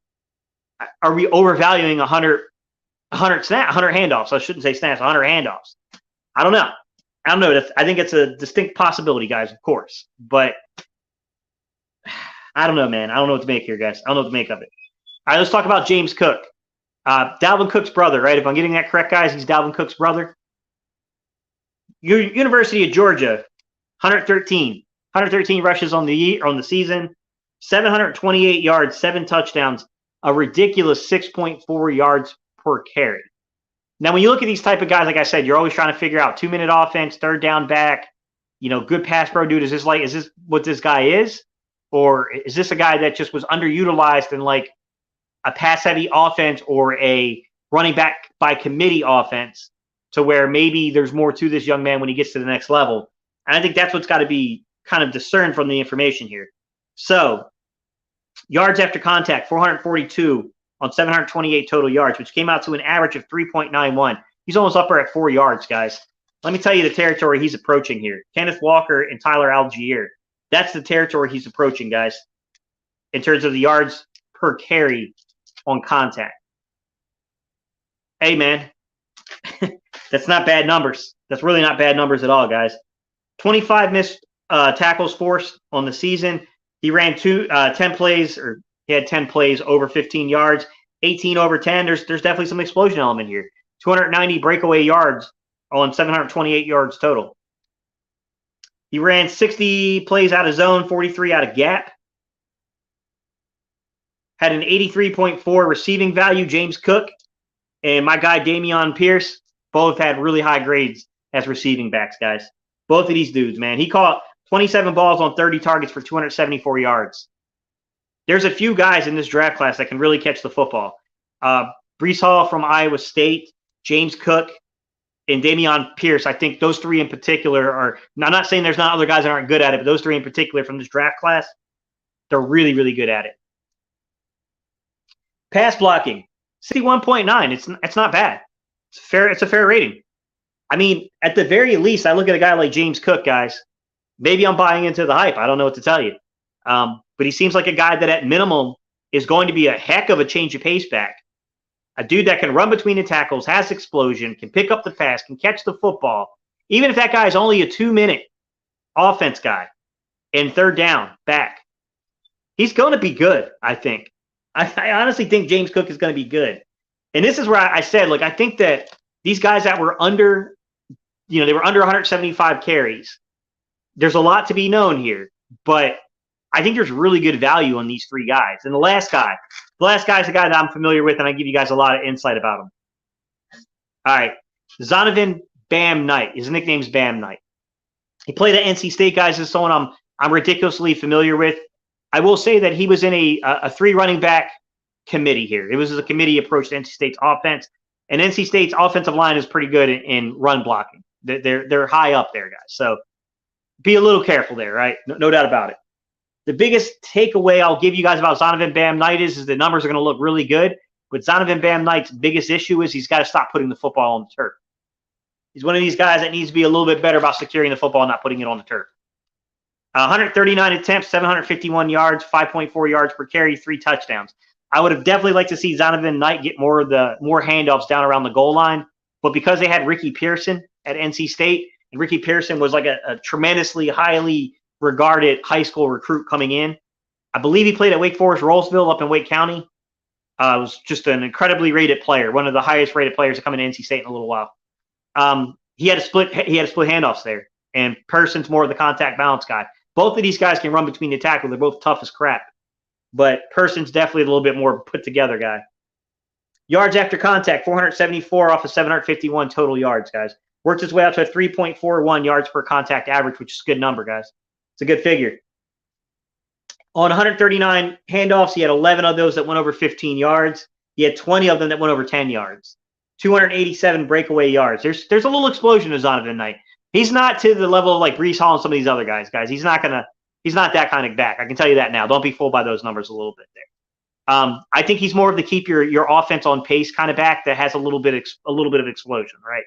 are we overvaluing 100 handoffs? I shouldn't say snaps, 100 handoffs. I don't know. I think it's a distinct possibility, guys, of course. But I don't know, man. I don't know what to make here, guys. I don't know what to make of it. All right, let's talk about James Cook. Dalvin Cook's brother, right? If I'm getting that correct, guys, he's Dalvin Cook's brother. University of Georgia, 113 rushes on the season, 728 yards, 7 touchdowns, a ridiculous 6.4 yards per carry. Now, when you look at these type of guys, like I said, you're always trying to figure out 2-minute offense, third down back, good pass pro dude. Is this what this guy is? Or is this a guy that just was underutilized in like a pass-heavy offense or a running back by committee offense to where maybe there's more to this young man when he gets to the next level? And I think that's what's got to be kind of discerned from the information here. So Yards after contact, 442 on 728 total yards, which came out to an average of 3.91. He's almost up there at 4 yards, guys. Let me tell you the territory he's approaching here. Kenneth Walker and Tyler Allgeier. That's the territory he's approaching, guys, in terms of the yards per carry on contact. Hey, man, that's not bad numbers. That's really not bad numbers at all, guys. 25 missed tackles forced on the season. He ran 10 plays, or he had 10 plays over 15 yards, 18 over 10. There's definitely some explosion element here. 290 breakaway yards on 728 yards total. He ran 60 plays out of zone, 43 out of gap. Had an 83.4 receiving value. James Cook and my guy Dameon Pierce both had really high grades as receiving backs, guys. Both of these dudes, man. He caught 27 balls on 30 targets for 274 yards. There's a few guys in this draft class that can really catch the football. Breece Hall from Iowa State, James Cook, and Dameon Pierce. I think those three in particular are – I'm not saying there's not other guys that aren't good at it, but those three in particular from this draft class, they're really, really good at it. Pass blocking, 61.9. It's not bad. It's a fair rating. I mean, at the very least, I look at a guy like James Cook, guys. Maybe I'm buying into the hype. I don't know what to tell you. But he seems like a guy that at minimum is going to be a heck of a change of pace back. A dude that can run between the tackles, has explosion, can pick up the pass, can catch the football. Even if that guy is only a 2-minute offense guy and third down back, he's going to be good, I think. I honestly think James Cook is going to be good. And this is where I said, look, I think that these guys that were under, they were under 175 carries. There's a lot to be known here, but I think there's really good value on these three guys. And the last guy is a guy that I'm familiar with, and I give you guys a lot of insight about him. All right, Zonovan Bam Knight. His nickname's Bam Knight. He played at NC State, guys. This is someone I'm ridiculously familiar with. I will say that he was in a three running back committee here. It was a committee approach to NC State's offense, and NC State's offensive line is pretty good in run blocking. They're high up there, guys. So be a little careful there, right? No doubt about it. The biggest takeaway I'll give you guys about Zonovan Bam Knight is the numbers are going to look really good, but Zonovan Bam Knight's biggest issue is he's got to stop putting the football on the turf. He's one of these guys that needs to be a little bit better about securing the football and not putting it on the turf. 139 attempts, 751 yards, 5.4 yards per carry, 3 touchdowns. I would have definitely liked to see Zonovan Knight get more handoffs down around the goal line, but because they had Ricky Pearson at NC State, and Ricky Pearson was like a tremendously highly regarded high school recruit coming in. I believe he played at Wake Forest Rollsville up in Wake County. Was just an incredibly rated player, one of the highest rated players to come into NC State in a little while. He had a split handoffs there, and Pearson's more of the contact balance guy. Both of these guys can run between the tackle. They're both tough as crap, but Pearson's definitely a little bit more put together guy. Yards after contact, 474 off of 751 total yards, guys. Worked his way out to a 3.41 yards per contact average, which is a good number, guys. It's a good figure. On 139 handoffs, he had 11 of those that went over 15 yards. He had 20 of them that went over 10 yards. 287 breakaway yards. There's a little explosion to Zonovan Knight. He's not to the level of like Breece Hall and some of these other guys. He's not that kind of back. I can tell you that now. Don't be fooled by those numbers a little bit there. I think he's more of the keep your offense on pace kind of back that has a little bit of explosion, right?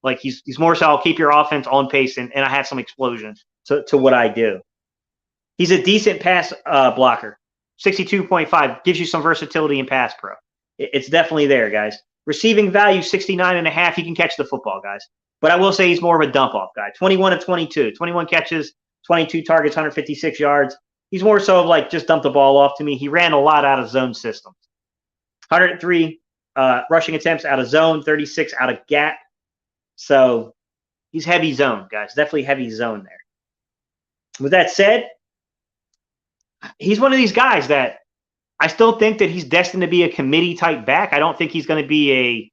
Like he's more so I'll keep your offense on pace and I have some explosion to what I do. He's a decent pass blocker. 62.5 gives you some versatility in pass pro. It's definitely there, guys. Receiving value 69.5. He can catch the football, guys. But I will say he's more of a dump off guy. 21 of 22, 21 catches, 22 targets, 156 yards. He's more so of like just dump the ball off to me. He ran a lot out of zone systems. 103 rushing attempts out of zone, 36 out of gap. So he's heavy zone, guys. Definitely heavy zone there. With that said, he's one of these guys that I still think that he's destined to be a committee type back. I don't think he's going to be a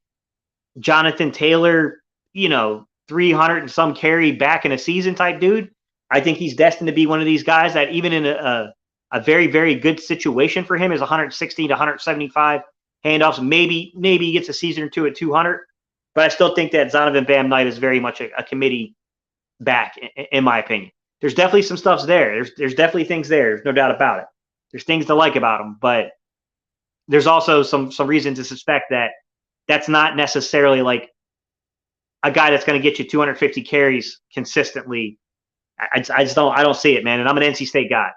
Jonathan Taylor, 300 and some carry back in a season type dude. I think he's destined to be one of these guys that even in a very, very good situation for him is 160 to 175 handoffs. Maybe he gets a season or two at 200. But I still think that Zonovan Bam Knight is very much a committee back, in my opinion. There's definitely some stuff's there. There's definitely things there. There's no doubt about it. There's things to like about him, but there's also some reason to suspect that that's not necessarily like a guy that's going to get you 250 carries consistently. I don't see it, man. And I'm an NC State guy.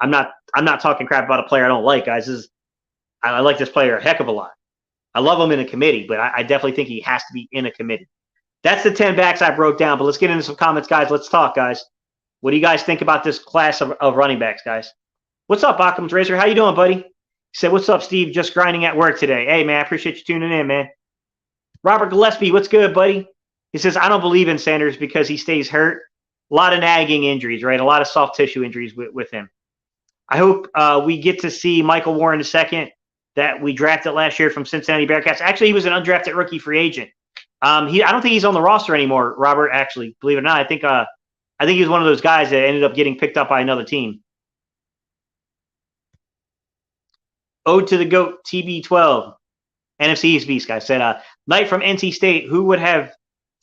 I'm not talking crap about a player I don't like, guys. I like this player a heck of a lot. I love him in a committee, but I definitely think he has to be in a committee. That's the 10 backs I broke down, but let's get into some comments, guys. Let's talk, guys. What do you guys think about this class of running backs, guys? What's up, Occam's Razor? How you doing, buddy? He said, what's up, Steve? Just grinding at work today. Hey, man, I appreciate you tuning in, man. Robert Gillespie, what's good, buddy? He says, I don't believe in Sanders because he stays hurt. A lot of nagging injuries, right? A lot of soft tissue injuries with him. I hope we get to see Michael Warren II that we drafted last year from Cincinnati Bearcats. Actually, he was an undrafted rookie free agent. I don't think he's on the roster anymore, Robert, actually, believe it or not. I think he was one of those guys that ended up getting picked up by another team. Ode to the GOAT, TB12. NFC East Beast guy said, Knight from NC State, who would have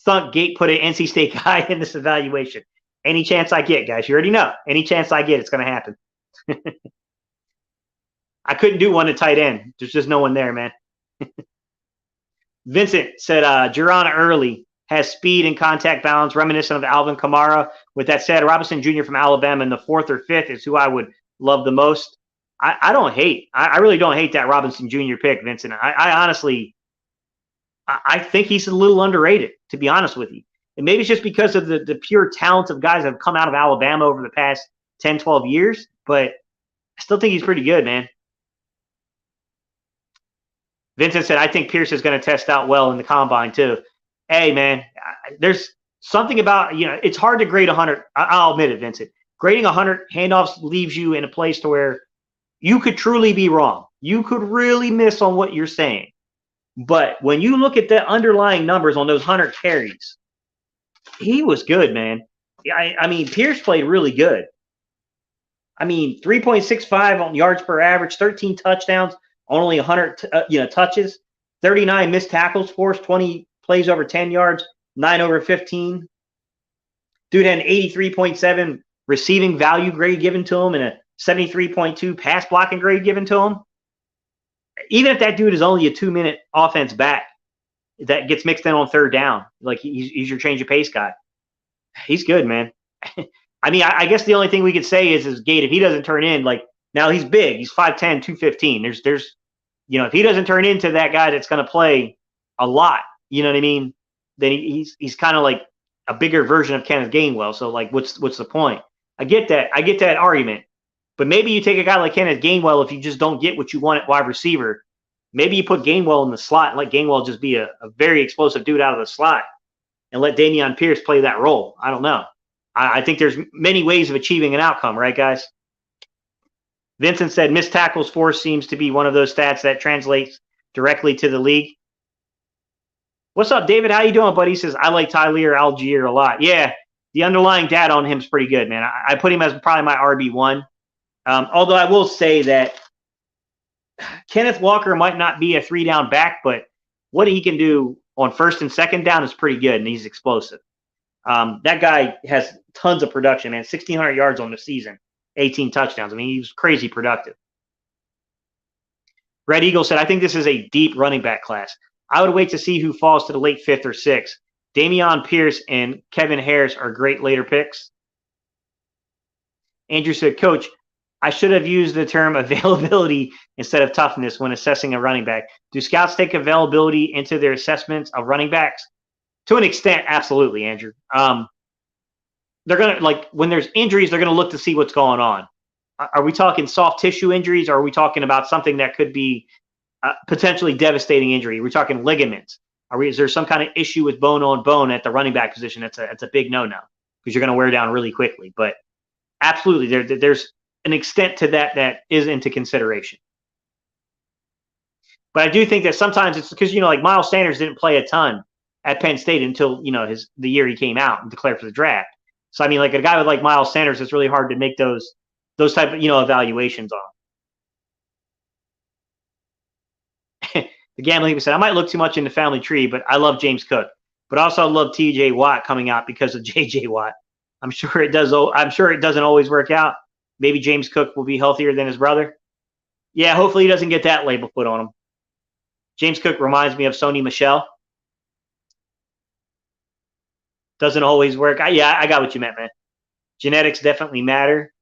thunk Gate put an NC State guy in this evaluation? Any chance I get, guys. You already know. Any chance I get, it's going to happen. I couldn't do one at tight end. There's just no one there, man. Vincent said, Jerron Early has speed and contact balance reminiscent of Alvin Kamara. With that said, Robinson Jr. from Alabama in the 4th or 5th is who I would love the most. I really don't hate that Robinson Jr. pick, Vincent. I honestly, I think he's a little underrated, to be honest with you. And maybe it's just because of the pure talent of guys that have come out of Alabama over the past 10, 12 years. But I still think he's pretty good, man. Vincent said, I think Pierce is going to test out well in the combine, too. Hey, man, there's something about, it's hard to grade 100. I'll admit it, Vincent. Grading 100 handoffs leaves you in a place to where you could truly be wrong. You could really miss on what you're saying. But when you look at the underlying numbers on those 100 carries, he was good, man. I mean, Pierce played really good. I mean, 3.65 on yards per average, 13 touchdowns, on only 100 touches, 39 missed tackles forced, 20 plays over 10 yards, 9 over 15. Dude had an 83.7 receiving value grade given to him and a 73.2 pass blocking grade given to him. Even if that dude is only a 2-minute offense back that gets mixed in on 3rd down, like he's your change of pace guy. He's good, man. I mean, I guess the only thing we could say is Gate, if he doesn't turn in, like, now he's big. He's 5'10", 215. There's if he doesn't turn into that guy that's going to play a lot, you know what I mean? Then he's kind of like a bigger version of Kenneth Gainwell. So like, what's the point? I get that argument, but maybe you take a guy like Kenneth Gainwell if you just don't get what you want at wide receiver. Maybe you put Gainwell in the slot and let Gainwell just be a very explosive dude out of the slot and let Dameon Pierce play that role. I don't know. I think there's many ways of achieving an outcome, right, guys? Vincent said missed tackles force seems to be one of those stats that translates directly to the league. What's up, David? How you doing, buddy? He says, I like Tyler Allgeier a lot. Yeah, the underlying data on him is pretty good, man. I put him as probably my RB1. Although I will say that Kenneth Walker might not be a 3-down back, but what he can do on 1st and 2nd down is pretty good, and he's explosive. That guy has tons of production, man. 1,600 yards on the season. 18 touchdowns. I mean, he was crazy productive. Red Eagle said, I think this is a deep running back class. I would wait to see who falls to the late 5th or 6th. Dameon Pierce and Kevin Harris are great later picks. Andrew said, Coach, I should have used the term availability instead of toughness when assessing a running back. Do scouts take availability into their assessments of running backs? To an extent, absolutely, Andrew. They're going to, like, when there's injuries, they're going to look to see what's going on. Are we talking soft tissue injuries, or are we talking about something that could be potentially devastating injury? Are we talking ligaments? Is there some kind of issue with bone on bone at the running back position? It's a big no-no because you're going to wear down really quickly. But absolutely, there's an extent to that is into consideration. But I do think that sometimes it's because, like Miles Sanders didn't play a ton at Penn State until, the year he came out and declared for the draft. So, I mean, like a guy with like Miles Sanders, it's really hard to make those type of, evaluations on. The gambling said, I might look too much into family tree, but I love James Cook. But also I love TJ Watt coming out because of JJ Watt. I'm sure it does. I'm sure it doesn't always work out, Maybe James Cook will be healthier than his brother. Yeah, hopefully he doesn't get that label put on him. James Cook reminds me of Sony Michel. Doesn't always work. Yeah, I got what you meant, man. Genetics definitely matter.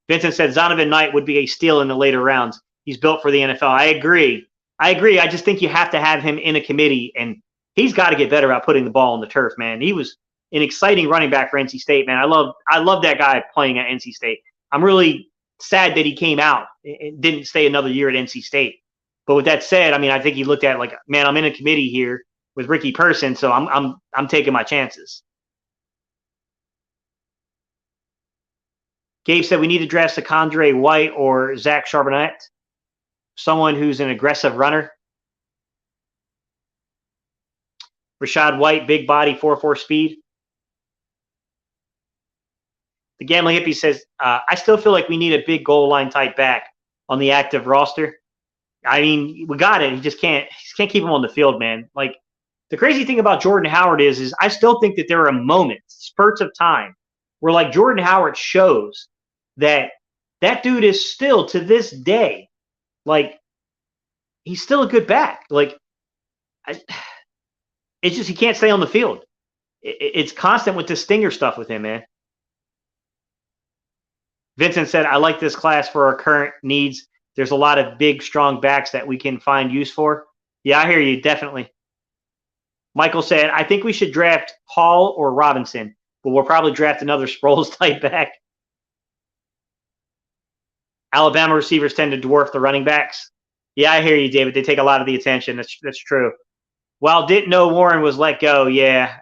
Vincent said Zonovan Knight would be a steal in the later rounds. He's built for the NFL. I agree. I just think you have to have him in a committee, and he's got to get better at putting the ball on the turf, man. He was an exciting running back for NC State, man. I love that guy playing at NC State. I'm really sad that he came out and didn't stay another year at NC State. But with that said, I mean, I think he looked at it like, man, I'm in a committee here with Ricky Person, so I'm taking my chances. Gabe said we need to draft Secondre White or Zach Charbonnet, someone who's an aggressive runner. Rashad White, big body, 4.4 speed. The Gambling Hippie says, I still feel like we need a big goal line type back on the active roster. I mean, we got it. He just can't keep him on the field, man. Like, the crazy thing about Jordan Howard is I still think that there are moments, spurts of time, where like Jordan Howard shows that dude is still to this day, like, he's still a good back. Like, it's just he can't stay on the field. It's constant with the stinger stuff with him, man. Vincent said, I like this class for our current needs. There's a lot of big, strong backs that we can find use for. Yeah, I hear you, definitely. Michael said, I think we should draft Hall or Robinson, but we'll probably draft another Sproles type back. Alabama receivers tend to dwarf the running backs. Yeah, I hear you, David. They take a lot of the attention. That's true. Well, didn't know Warren was let go. Yeah,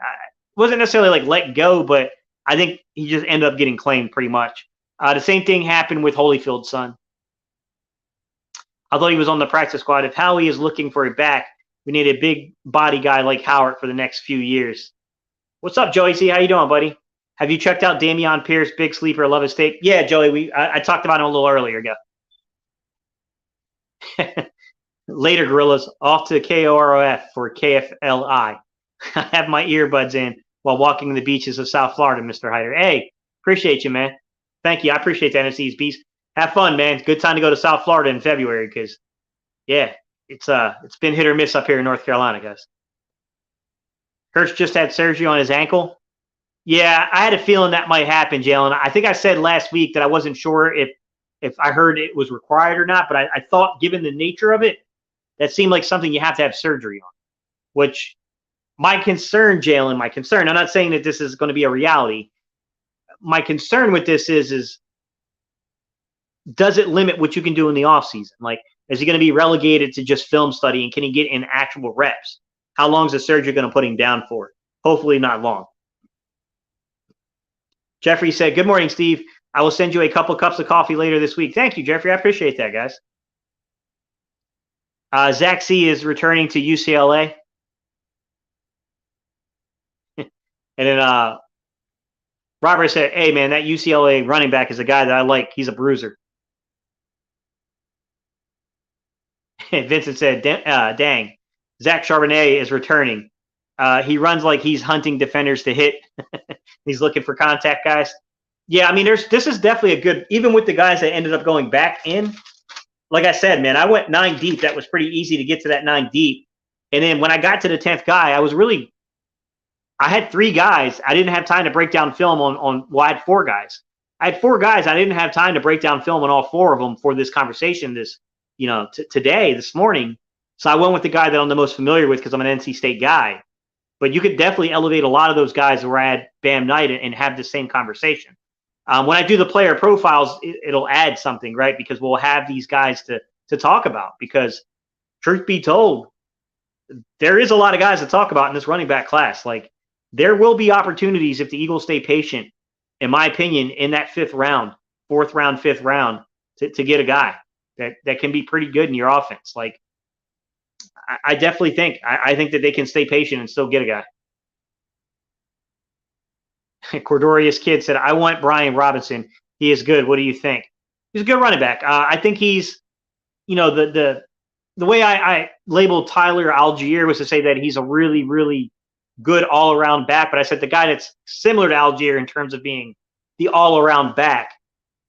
wasn't necessarily like let go, but I think he just ended up getting claimed pretty much. The same thing happened with Holyfield's son. Although he was on the practice squad, if Howie is looking for a back, we need a big body guy like Howard for the next few years. What's up, Joey C? How you doing, buddy? Have you checked out Dameon Pierce, big sleeper, love his tape? Yeah, Joey, I talked about him a little earlier ago. Later, Gorillas, off to KOROF for KFLI. I have my earbuds in while walking the beaches of South Florida, Mr. Hyder. Hey, appreciate you, man. Thank you. I appreciate the NFC's beast. Have fun, man. Good time to go to South Florida in February because, yeah, it's been hit or miss up here in North Carolina, guys. Hurts just had surgery on his ankle. Yeah, I had a feeling that might happen, Jalen. I think I said last week that I wasn't sure if I heard it was required or not, but I thought given the nature of it, that seemed like something you have to have surgery on, which my concern, Jalen, I'm not saying that this is going to be a reality. My concern with this is does it limit what you can do in the offseason? Like, is he going to be relegated to just film study, and can he get in actual reps? How long is the surgery going to put him down for? Hopefully not long. Jeffrey said, good morning, Steve. I will send you a couple cups of coffee later this week. Thank you, Jeffrey. I appreciate that, guys. Zach C is returning to UCLA. And then Robert said, hey, man, that UCLA running back is a guy that I like. He's a bruiser. Vincent said, dang, Zach Charbonnet is returning. He runs like he's hunting defenders to hit. He's looking for contact guys. Yeah, I mean, this is definitely a good, even with the guys that ended up going back in. Like I said, man, I went 9 deep. That was pretty easy to get to that 9 deep. And then when I got to the 10th guy, I had 3 guys. I didn't have time to break down film well, I had 4 guys. I had 4 guys. I didn't have time to break down film on all 4 of them for this conversation this morning. So I went with the guy that I'm the most familiar with because I'm an NC State guy. But you could definitely elevate a lot of those guys where I had Bam Knight and have the same conversation. When I do the player profiles, it'll add something, right? Because we'll have these guys to talk about. Because truth be told, there is a lot of guys to talk about in this running back class. Like, there will be opportunities if the Eagles stay patient, in my opinion, in that 5th round, 4th round, 5th round, to get a guy that can be pretty good in your offense. Like, I definitely think I think that they can stay patient and still get a guy. Cordorius Kid said, I want Brian Robinson. He is good. What do you think? He's a good running back. I think he's, the way I labeled Tyler Allgeier was to say that he's a really, really good all-around back. But I said the guy that's similar to Allgeier in terms of being the all-around back.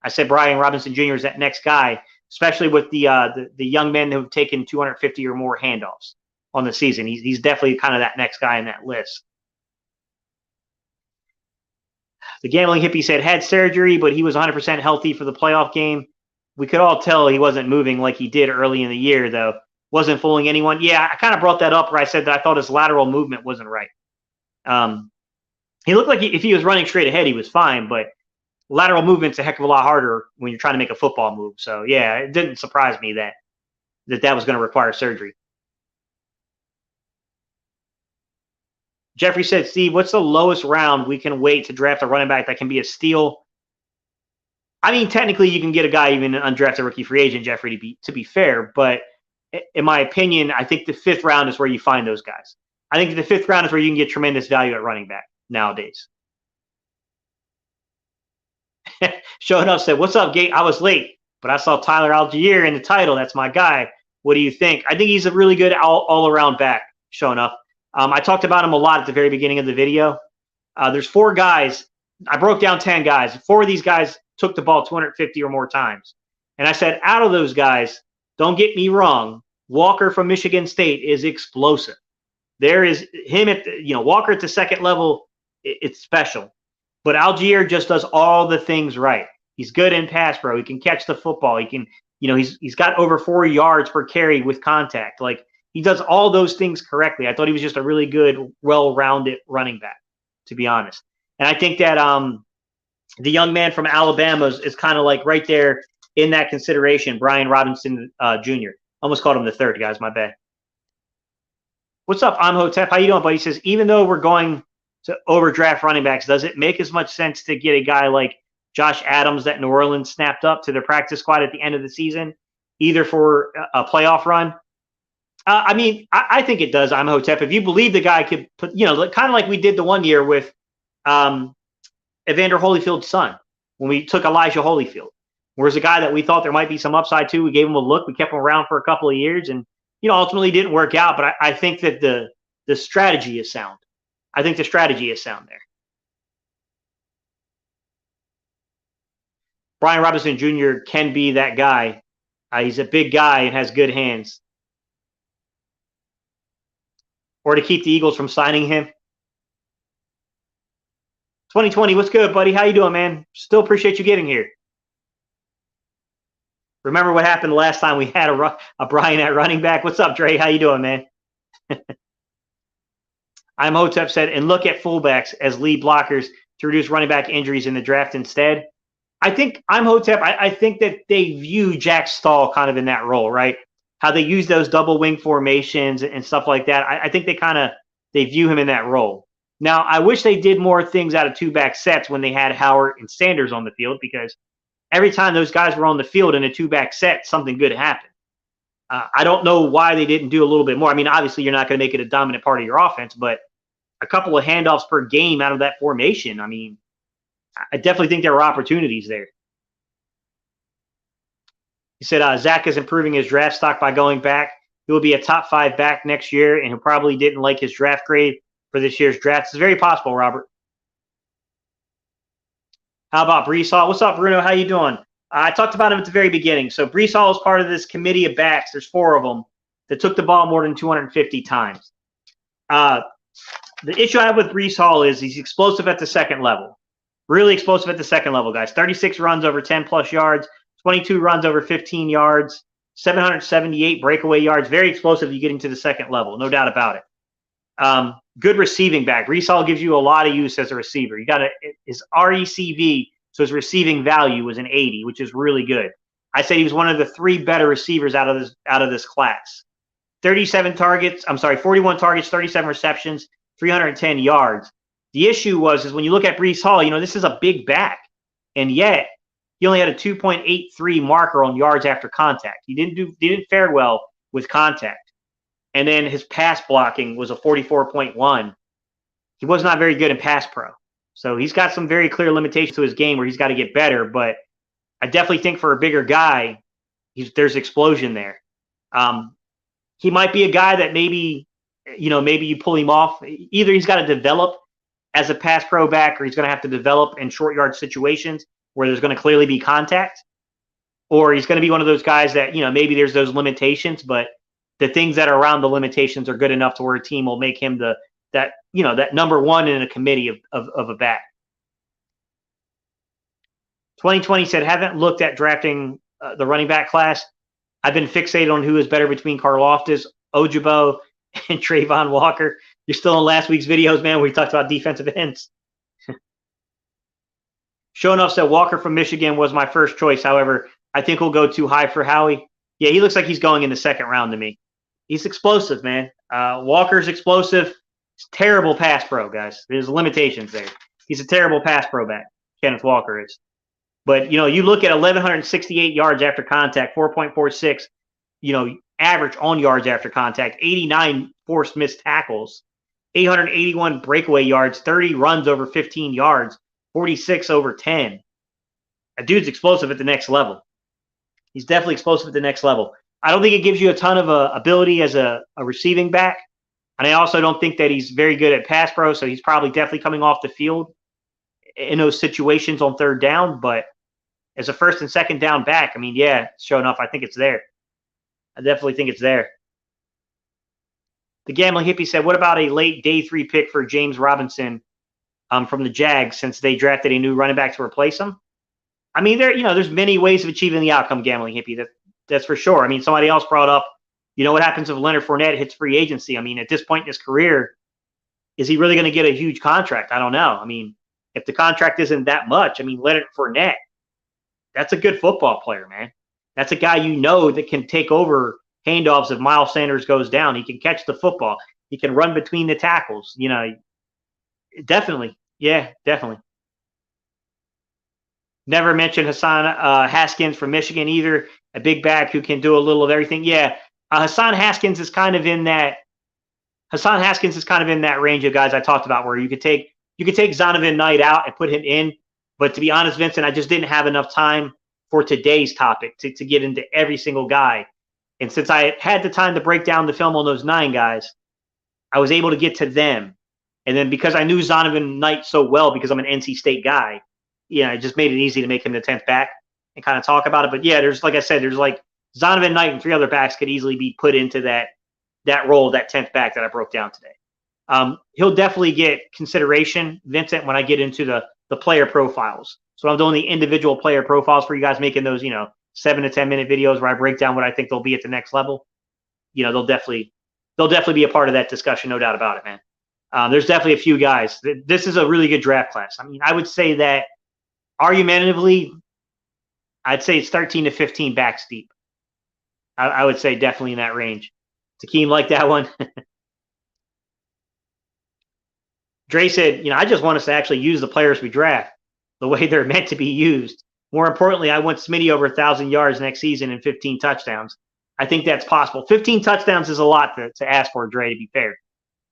I said Brian Robinson Jr. is that next guy, especially with the young men who have taken 250 or more handoffs on the season. He's definitely kind of that next guy in that list. The gambling hippie said had surgery, but he was 100% healthy for the playoff game. We could all tell he wasn't moving like he did early in the year, though. Wasn't fooling anyone. Yeah, I kind of brought that up where I said that I thought his lateral movement wasn't right. He looked like if he was running straight ahead, he was fine, but lateral movement's a heck of a lot harder when you're trying to make a football move. So, yeah, it didn't surprise me that was going to require surgery. Jeffrey said, Steve, what's the lowest round we can wait to draft a running back that can be a steal? I mean, technically, you can get a guy even an undrafted rookie free agent, Jeffrey, to be fair. But in my opinion, I think the 5th round is where you find those guys. I think the 5th round is where you can get tremendous value at running back nowadays. Showing up said, what's up, Gate? I was late, but I saw Tyler Allgeier in the title. That's my guy. What do you think? I think he's a really good all-around back, showing up. I talked about him a lot at the very beginning of the video. There's 4 guys. I broke down 10 guys. 4 of these guys took the ball 250 or more times. And I said, out of those guys, don't get me wrong, Walker from Michigan State is explosive. There is him at Walker at the second level, it's special. But Allgeier just does all the things right. He's good in pass pro. He can catch the football. He can, he's got over 4 yards per carry with contact. Like, he does all those things correctly. I thought he was just a really good, well-rounded running back, to be honest. And I think that the young man from Alabama is kind of like right there in that consideration, Brian Robinson Jr. Almost called him the 3rd, guys. My bad. What's up, I'm Hotep? How you doing, buddy? He says, even though we're going to overdraft running backs, does it make as much sense to get a guy like Josh Adams that New Orleans snapped up to their practice squad at the end of the season, either for a playoff run? I mean, I think it does. I'm Hotep. If you believe the guy could put, kind of like we did the one year with Evander Holyfield's son when we took Elijah Holyfield. Whereas a guy that we thought there might be some upside to, we gave him a look. We kept him around for a couple of years, and ultimately didn't work out. But I think that the strategy is sound. I think the strategy is sound there. Brian Robinson Jr. can be that guy. He's a big guy and has good hands. Or to keep the Eagles from signing him. 2020, what's good, buddy? How you doing, man? Still appreciate you getting here. Remember what happened the last time we had a Brian at running back? What's up, Dre? How you doing, man? I'm Hotep said, and look at fullbacks as lead blockers to reduce running back injuries in the draft instead. I think I'm Hotep. I think that they view Jack Stahl kind of in that role, right? How they use those double wing formations and stuff like that. I think they view him in that role. Now, I wish they did more things out of 2-back sets when they had Howard and Sanders on the field, because every time those guys were on the field in a 2-back set, something good happened. I don't know why they didn't do a little bit more. I mean, obviously, you're not going to make it a dominant part of your offense, but a couple of handoffs per game out of that formation, I mean, I definitely think there were opportunities there. He said Zach is improving his draft stock by going back. He will be a top 5 back next year, and he probably didn't like his draft grade for this year's draft. It's very possible, Robert. How about Breece Hall? What's up, Bruno? How you doing? I talked about him at the very beginning. So Breece Hall is part of this committee of backs. There's 4 of them that took the ball more than 250 times. The issue I have with Breece Hall is he's explosive at the second level. Really explosive at the second level, guys. 36 runs over 10-plus yards, 22 runs over 15 yards, 778 breakaway yards. Very explosive you get into the second level, no doubt about it. Good receiving back. Breece Hall gives you a lot of use as a receiver. You got his RECV, so his receiving value was an 80, which is really good. I say he was one of the 3 better receivers out of this class. 41 targets, 37 receptions, 310 yards. The issue is when you look at Breece Hall, this is a big back, and yet he only had a 2.83 marker on yards after contact. He didn't fare well with contact. And then his pass blocking was a 44.1. He was not very good in pass pro. So he's got some very clear limitations to his game where he's got to get better. But I definitely think for a bigger guy, there's explosion there. He might be a guy that maybe you pull him off. Either he's got to develop as a pass pro back, or he's going to have to develop in short yard situations where there's going to clearly be contact, or he's going to be one of those guys that, maybe there's those limitations, but the things that are around the limitations are good enough to where a team will make him that number one in a committee of a back. 2020 said, haven't looked at drafting the running back class. I've been fixated on who is better between Karlaftis, Ojabo, and Trayvon Walker. You're still in last week's videos, man, where we talked about defensive ends. Shonoff said, Walker from Michigan was my first choice. However, I think we'll go too high for Howie. Yeah, he looks like he's going in the second round to me. He's explosive, man. Walker's explosive. He's terrible pass pro, guys. There's limitations there. He's a terrible pass pro back. Kenneth Walker is. But, you look at 1,168 yards after contact, 4.46, average on yards after contact, 89 forced missed tackles, 881 breakaway yards, 30 runs over 15 yards, 46 over 10. That dude's explosive at the next level. He's definitely explosive at the next level. I don't think it gives you a ton of ability as a receiving back. And I also don't think that he's very good at pass pro, so he's probably definitely coming off the field in those situations on third down. But as a first and second down back, I mean, yeah, sure enough, I think it's there. I definitely think it's there. The Gambling Hippie said, what about a late day 3 pick for James Robinson from the Jags, since they drafted a new running back to replace him? I mean, there's many ways of achieving the outcome, Gambling Hippie. That's for sure. I mean, somebody else brought up, what happens if Leonard Fournette hits free agency? I mean, at this point in his career, is he really going to get a huge contract? I don't know. I mean, if the contract isn't that much, I mean, Leonard Fournette, that's a good football player, man. That's a guy that can take over handoffs if Miles Sanders goes down. He can catch the football. He can run between the tackles. Definitely. Yeah, definitely. Never mentioned Hassan Haskins from Michigan either, a big back who can do a little of everything. Yeah, Hassan Haskins is kind of in that range of guys I talked about, where you could take Zonovan Knight out and put him in. But to be honest, Vincent, I just didn't have enough time for today's topic to get into every single guy. And since I had the time to break down the film on those 9 guys, I was able to get to them. And then because I knew Zonovan Knight so well, because I'm an NC State guy, it just made it easy to make him the 10th back and kind of talk about it. But yeah, there's like Zonovan Knight and 3 other backs could easily be put into that role, that 10th back that I broke down today. He'll definitely get consideration, Vincent, when I get into the player profiles. So I'm doing the individual player profiles for you guys, making those, 7 to 10 minute videos where I break down what I think they'll be at the next level. They'll definitely be a part of that discussion, no doubt about it, man. There's definitely a few guys. This is a really good draft class. I mean, I would say that argumentatively, I'd say it's 13 to 15 backs deep. I would say definitely in that range. Takeem liked that one. Dre said, I just want us to actually use the players we draft the way they're meant to be used. More importantly, I want Smitty over 1,000 yards next season and 15 touchdowns. I think that's possible. 15 touchdowns is a lot to ask for, Dre, to be fair.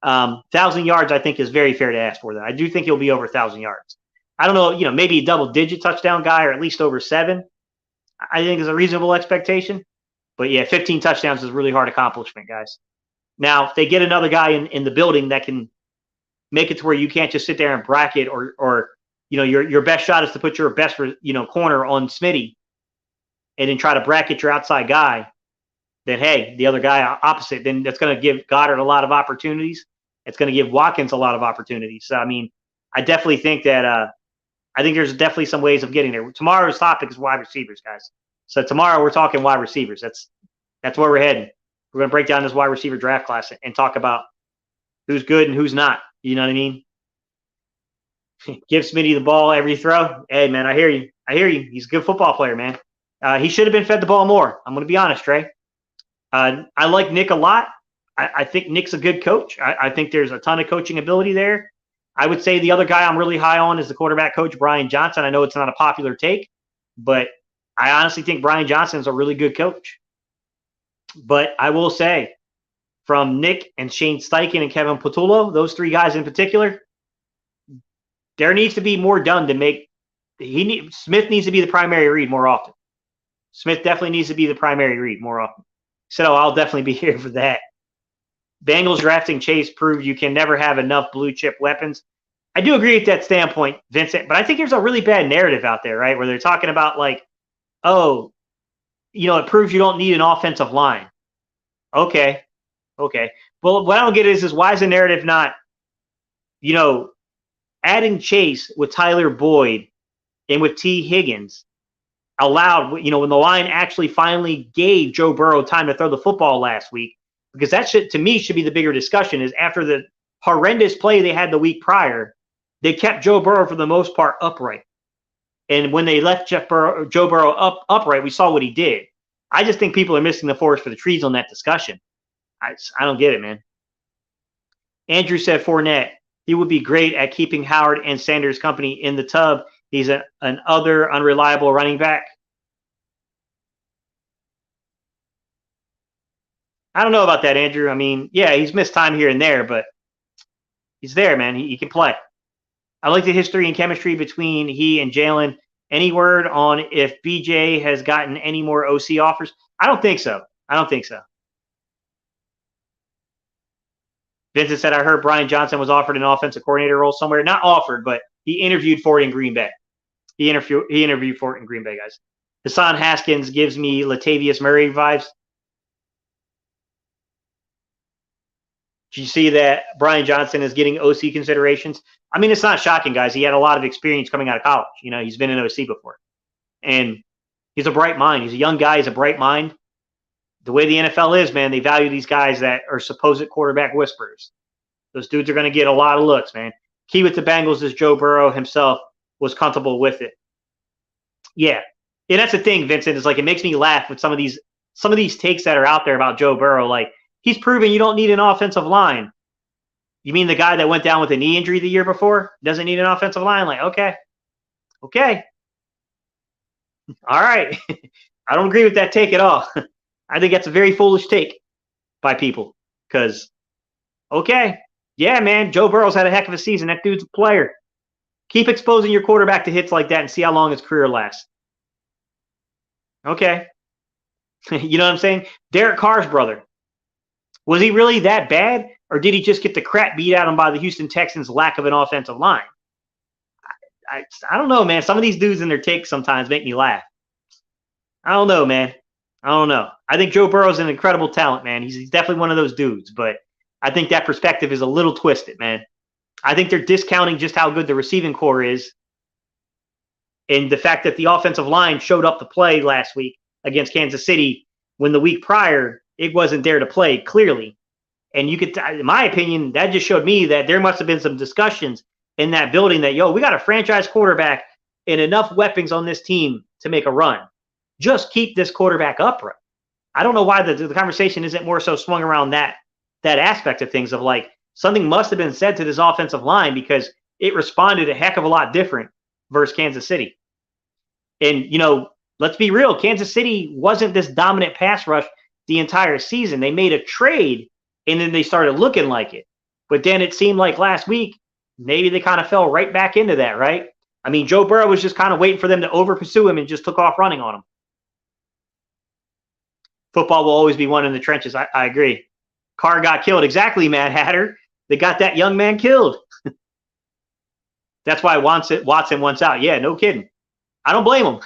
1,000 yards, I think, is very fair to ask for that. I do think he'll be over 1,000 yards. I don't know, maybe a double-digit touchdown guy, or at least over 7, I think is a reasonable expectation. But, yeah, 15 touchdowns is a really hard accomplishment, guys. Now, if they get another guy in the building that can make it to where you can't just sit there and bracket, or your best shot is to put your best corner on Smitty and then try to bracket your outside guy, then hey, the other guy opposite, then that's going to give Goddard a lot of opportunities. It's going to give Watkins a lot of opportunities. So I mean, I definitely think that I think there's definitely some ways of getting there. Tomorrow's topic is wide receivers, guys. So tomorrow we're talking wide receivers. That's where we're heading. We're going to break down this wide receiver draft class and talk about who's good and who's not. You know what I mean? Give Smitty the ball every throw. Hey, man, I hear you. He's a good football player, man. He should have been fed the ball more. I'm going to be honest, Trey. I like Nick a lot. I think Nick's a good coach. I think there's a ton of coaching ability there. I would say the other guy I'm really high on is the quarterback coach, Brian Johnson. I know it's not a popular take, but I honestly think Brian Johnson is a really good coach. But I will say, from Nick and Shane Steichen and Kevin Patullo, those 3 guys in particular, there needs to be more done to make Smith needs to be the primary read more often. Smith definitely needs to be the primary read more often. So I'll definitely be here for that. Bengals drafting Chase proved you can never have enough blue chip weapons. I do agree with that standpoint, Vincent, but I think there's a really bad narrative out there, right? Where they're talking about like, oh, it proves you don't need an offensive line. Okay. Okay. Well, what I don't get is why is the narrative not, you know, adding Chase with Tyler Boyd and with T. Higgins allowed, when the line actually finally gave Joe Burrow time to throw the football last week, because that should, to me, should be the bigger discussion is after the horrendous play they had the week prior, they kept Joe Burrow for the most part upright. And when they left Joe Burrow upright, we saw what he did. I just think people are missing the forest for the trees on that discussion. I don't get it, man. Andrew said Fournette. He would be great at keeping Howard and Sanders' company in the tub. He's an other unreliable running back. I don't know about that, Andrew. I mean, yeah, he's missed time here and there, but he's there, man. He can play. I like the history and chemistry between he and Jalen. Any word on if BJ has gotten any more OC offers? I don't think so. Vincent said, I heard Brian Johnson was offered an offensive coordinator role somewhere. Not offered, but he interviewed for it in Green Bay. He interviewed for it in Green Bay, guys. Hassan Haskins gives me Latavius Murray vibes. Did you see that Brian Johnson is getting OC considerations? I mean, it's not shocking, guys. He had a lot of experience coming out of college. He's been an OC before. And he's a bright mind. He's a young guy. He's a bright mind. The way the NFL is, man, they value these guys that are supposed quarterback whisperers. Those dudes are going to get a lot of looks, man. Key with the Bengals is Joe Burrow himself was comfortable with it. Yeah. And that's the thing, Vincent, is like it makes me laugh with some of these takes that are out there about Joe Burrow. Like, he's proven you don't need an offensive line. You mean the guy that went down with a knee injury the year before doesn't need an offensive line? Like, okay. All right. I don't agree with that take at all. I think that's a very foolish take by people because, okay, yeah, man, Joe Burrow's had a heck of a season. That dude's a player. Keep exposing your quarterback to hits like that and see how long his career lasts. Okay. You know what I'm saying? Derek Carr's brother. Was he really that bad, or did he just get the crap beat out of him by the Houston Texans' lack of an offensive line? I don't know, man. Some of these dudes in their takes sometimes make me laugh. I don't know, man. I don't know. I think Joe Burrow's an incredible talent, man. He's definitely one of those dudes, but I think that perspective is a little twisted, man. I think they're discounting just how good the receiving core is and the fact that the offensive line showed up to play last week against Kansas City when the week prior it wasn't there to play, clearly. And you could, in my opinion, that just showed me that there must have been some discussions in that building that, we got a franchise quarterback and enough weapons on this team to make a run. Just keep this quarterback upright. I don't know why the conversation isn't more so swung around that aspect of things of like something must have been said to this offensive line because it responded a heck of a lot different versus Kansas City. And, let's be real. Kansas City wasn't this dominant pass rush the entire season. They made a trade and then they started looking like it. But then it seemed like last week, maybe they kind of fell right back into that, right? I mean, Joe Burrow was just kind of waiting for them to over pursue him and just took off running on him. Football will always be won in the trenches. I agree. Carr got killed. Exactly, Mad Hatter. They got that young man killed. That's why Watson wants out. Yeah, no kidding. I don't blame him.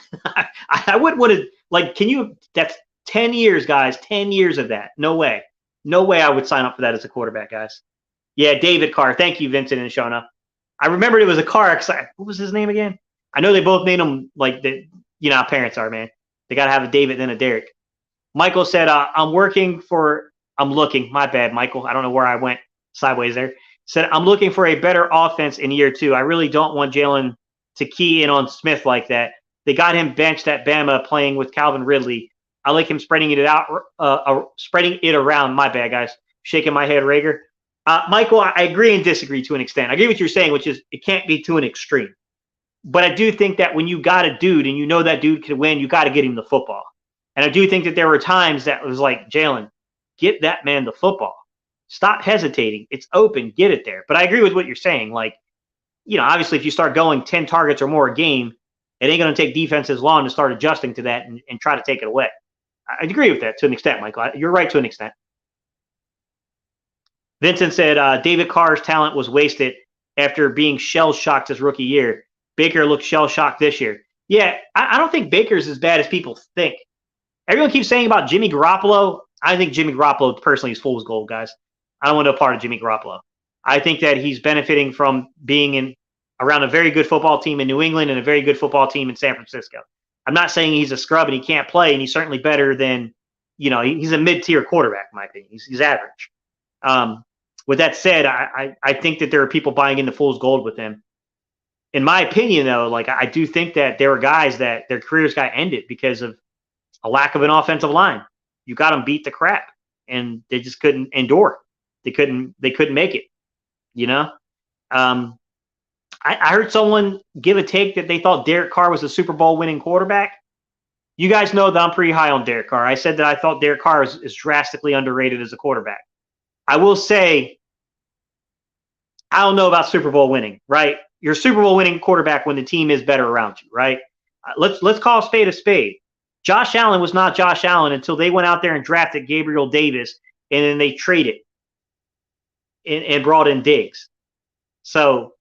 I wouldn't want to, that's 10 years, guys, 10 years of that. No way. No way I would sign up for that as a quarterback, guys. Yeah, David Carr. Thank you, Vincent and Shona. I remembered it was a Carr. What was his name again? I know they both named him like that. How parents are, man. They got to have a David and a Derek. Michael said, I'm looking. My bad, Michael. I don't know where I went sideways there. Said, I'm looking for a better offense in year 2. I really don't want Jalen to key in on Smith like that. They got him benched at Bama playing with Calvin Ridley. I like him spreading it around. My bad, guys. Shaking my head, Rager. Michael, I agree and disagree to an extent. I agree with what you're saying, which is it can't be to an extreme. But I do think that when you got a dude and that dude can win, you got to get him the football. And I do think that there were times that was like, Jalen, get that man the football. Stop hesitating. It's open. Get it there. But I agree with what you're saying. Like, obviously if you start going 10 targets or more a game, it ain't going to take defenses long to start adjusting to that and try to take it away. I agree with that to an extent, Michael. You're right to an extent. Vincent said David Carr's talent was wasted after being shell-shocked his rookie year. Baker looked shell-shocked this year. Yeah, I don't think Baker's as bad as people think. Everyone keeps saying about Jimmy Garoppolo. I think Jimmy Garoppolo personally is fool's gold, guys. I don't want no part of Jimmy Garoppolo. I think that he's benefiting from being around a very good football team in New England and a very good football team in San Francisco. I'm not saying he's a scrub and he can't play, and he's certainly better than, he's a mid-tier quarterback, in my opinion. He's average. With that said, I think that there are people buying into fool's gold with him. In my opinion, though, I do think that there were guys that their careers got ended because of a lack of an offensive line. You got them beat the crap, and they just couldn't endure. They couldn't make it. I heard someone give a take that they thought Derek Carr was a Super Bowl winning quarterback. You guys know that I'm pretty high on Derek Carr. I said that I thought Derek Carr is drastically underrated as a quarterback. I will say, I don't know about Super Bowl winning, right? You're a Super Bowl winning quarterback when the team is better around you, right? Let's call a spade a spade. Josh Allen was not Josh Allen until they went out there and drafted Gabriel Davis, and then they traded and brought in Diggs. So,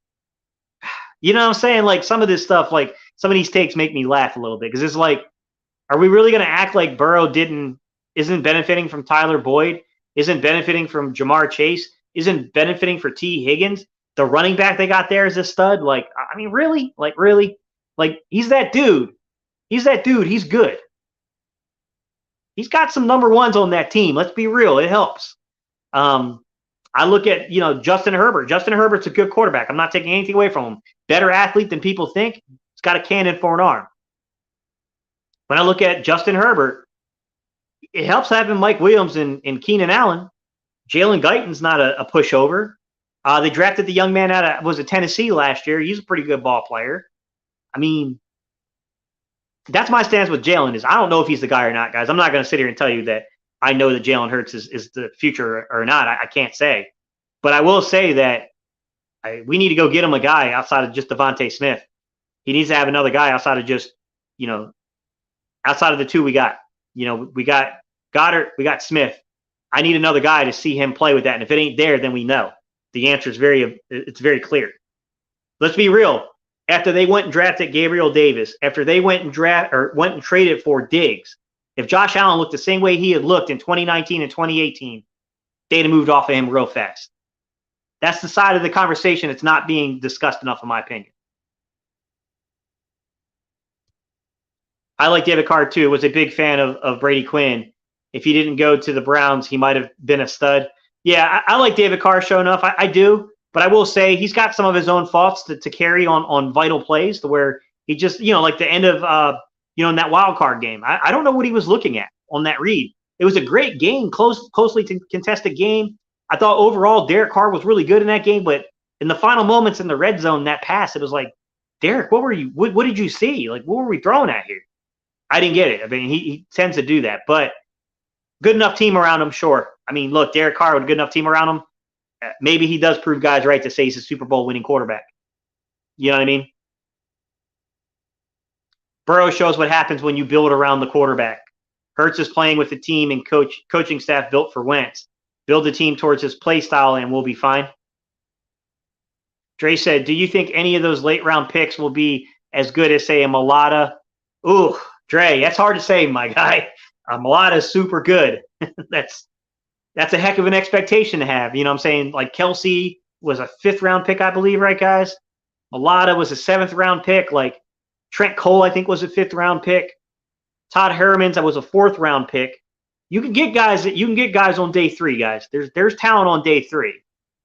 you know what I'm saying? Some of this stuff, some of these takes make me laugh a little bit because it's are we really going to act like Burrow isn't benefiting from Tyler Boyd, isn't benefiting from Jamar Chase, isn't benefiting for T. Higgins? The running back they got there is a stud. Really? Really? He's that dude. He's that dude. He's good. He's got some number ones on that team. Let's be real. It helps. I look at, Justin Herbert. Justin Herbert's a good quarterback. I'm not taking anything away from him. Better athlete than people think. He's got a cannon for an arm. When I look at Justin Herbert, it helps having Mike Williams and Keenan Allen. Jalen Guyton's not a pushover. They drafted the young man out of Tennessee last year. He's a pretty good ball player. I mean, that's my stance with Jalen is I don't know if he's the guy or not, guys. I'm not going to sit here and tell you that I know that Jalen Hurts is the future or not. I can't say. But I will say that we need to go get him a guy outside of just Devontae Smith. He needs to have another guy outside of just, outside of the two we got. We got Goddard, we got Smith. I need another guy to see him play with that. And if it ain't there, then we know. The answer is very clear. Let's be real. After they went and drafted Gabriel Davis, after they went and traded for Diggs, if Josh Allen looked the same way he had looked in 2019 and 2018, they'd have moved off of him real fast. That's the side of the conversation that's not being discussed enough, in my opinion. I like David Carr, too. Was a big fan of Brady Quinn. If he didn't go to the Browns, he might have been a stud. Yeah, I like David Carr, sure enough. I do. But I will say he's got some of his own faults to carry on vital plays to where he just, like the end of, in that wild card game. I don't know what he was looking at on that read. It was a great game, closely contested game. I thought overall Derek Carr was really good in that game, but in the final moments in the red zone, that pass, it was like, Derek, what did you see? What were we throwing at here? I didn't get it. I mean, he tends to do that, but good enough team around him, sure. I mean, look, Derek Carr with a good enough team around him, maybe he does prove guys right to say he's a Super Bowl winning quarterback. You know what I mean? Burrow shows what happens when you build around the quarterback. Hurts is playing with the team and coaching staff built for Wentz. Build the team towards his play style and we'll be fine. Dre said, do you think any of those late round picks will be as good as, say, a Mulata? Ooh, Dre, that's hard to say, my guy. Mulata is super good. That's a heck of an expectation to have. You know what I'm saying? Like Kelsey was a 5th round pick, I believe, right, guys? Mulata was a 7th round pick. Like Trent Cole, I think, was a 5th round pick. Todd Herman's was a 4th round pick. You can get guys on day 3, guys. There's talent on day 3.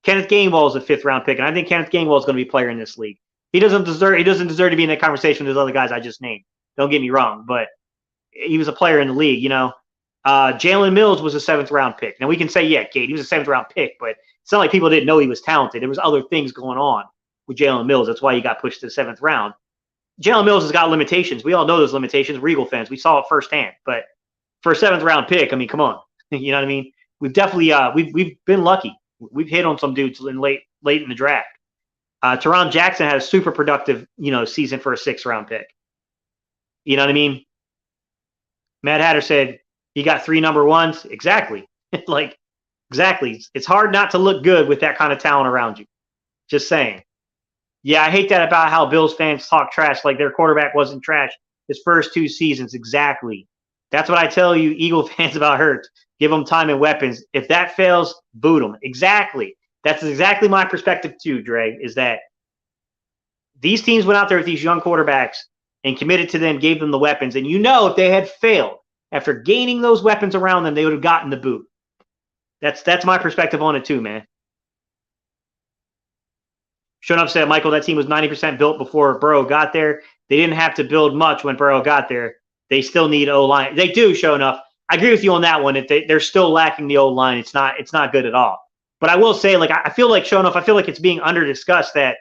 Kenneth Gainwell is a 5th round pick, and I think Kenneth Gainwell is going to be a player in this league. He doesn't deserve to be in that conversation with those other guys I just named. Don't get me wrong, but he was a player in the league, Jalen Mills was a 7th round pick. Now we can say, yeah, Kate, he was a 7th round pick, but it's not like people didn't know he was talented. There was other things going on with Jalen Mills. That's why he got pushed to the 7th round. Jalen Mills has got limitations. We all know those limitations. We're Eagle fans. We saw it firsthand. But for a 7th round pick, I mean, come on. You know what I mean? We've definitely we've been lucky. We've hit on some dudes late in the draft. Teron Jackson had a super productive, season for a 6th round pick. You know what I mean? Matt Hatter said he got 3 number 1s. Exactly. Exactly. It's hard not to look good with that kind of talent around you. Just saying. Yeah, I hate that about how Bills fans talk trash like their quarterback wasn't trash his first 2 seasons. Exactly. That's what I tell you, Eagle fans, about Hurts. Give him time and weapons. If that fails, boot him. Exactly. That's exactly my perspective too, Dre, is that these teams went out there with these young quarterbacks and committed to them, gave them the weapons. And if they had failed after gaining those weapons around them, they would have gotten the boot. That's my perspective on it too, man. Sure enough said, Michael, that team was 90% built before Burrow got there. They didn't have to build much when Burrow got there. They still need O-line. They do, sure enough. I agree with you on that one. They're still lacking the O-line. It's not good at all. But I will say, like, I feel like, sure enough, I feel like it's being under-discussed that,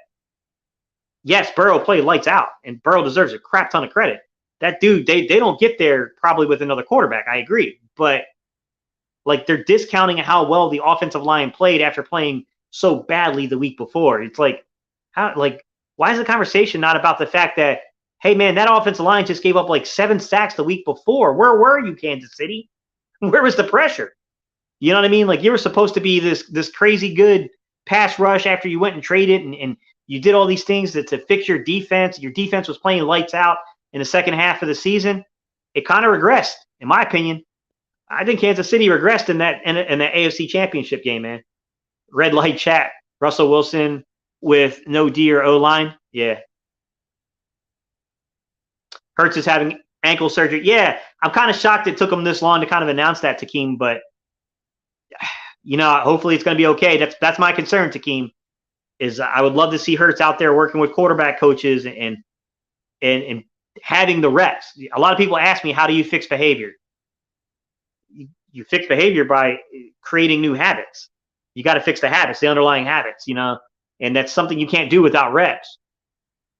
yes, Burrow played lights out, and Burrow deserves a crap ton of credit. That dude, they don't get there probably with another quarterback. I agree. But, like, they're discounting how well the offensive line played after playing so badly the week before. It's like, why is the conversation not about the fact that, hey, man, that offensive line just gave up like 7 sacks the week before? Where were you, Kansas City? Where was the pressure? You know what I mean? Like, you were supposed to be this crazy good pass rush after you went and traded and you did all these things to fix your defense. Your defense was playing lights out in the second half of the season. It kind of regressed, in my opinion. I think Kansas City regressed in that AFC Championship game, man. Red light chat. Russell Wilson with no D or O-line. Yeah. Hurts is having ankle surgery. Yeah, I'm kind of shocked it took him this long to kind of announce that, Takeem, but hopefully it's going to be okay. That's my concern, Takeem, is I would love to see Hurts out there working with quarterback coaches and having the reps. A lot of people ask me, how do you fix behavior? You fix behavior by creating new habits. You got to fix the habits, the underlying habits, and that's something you can't do without reps.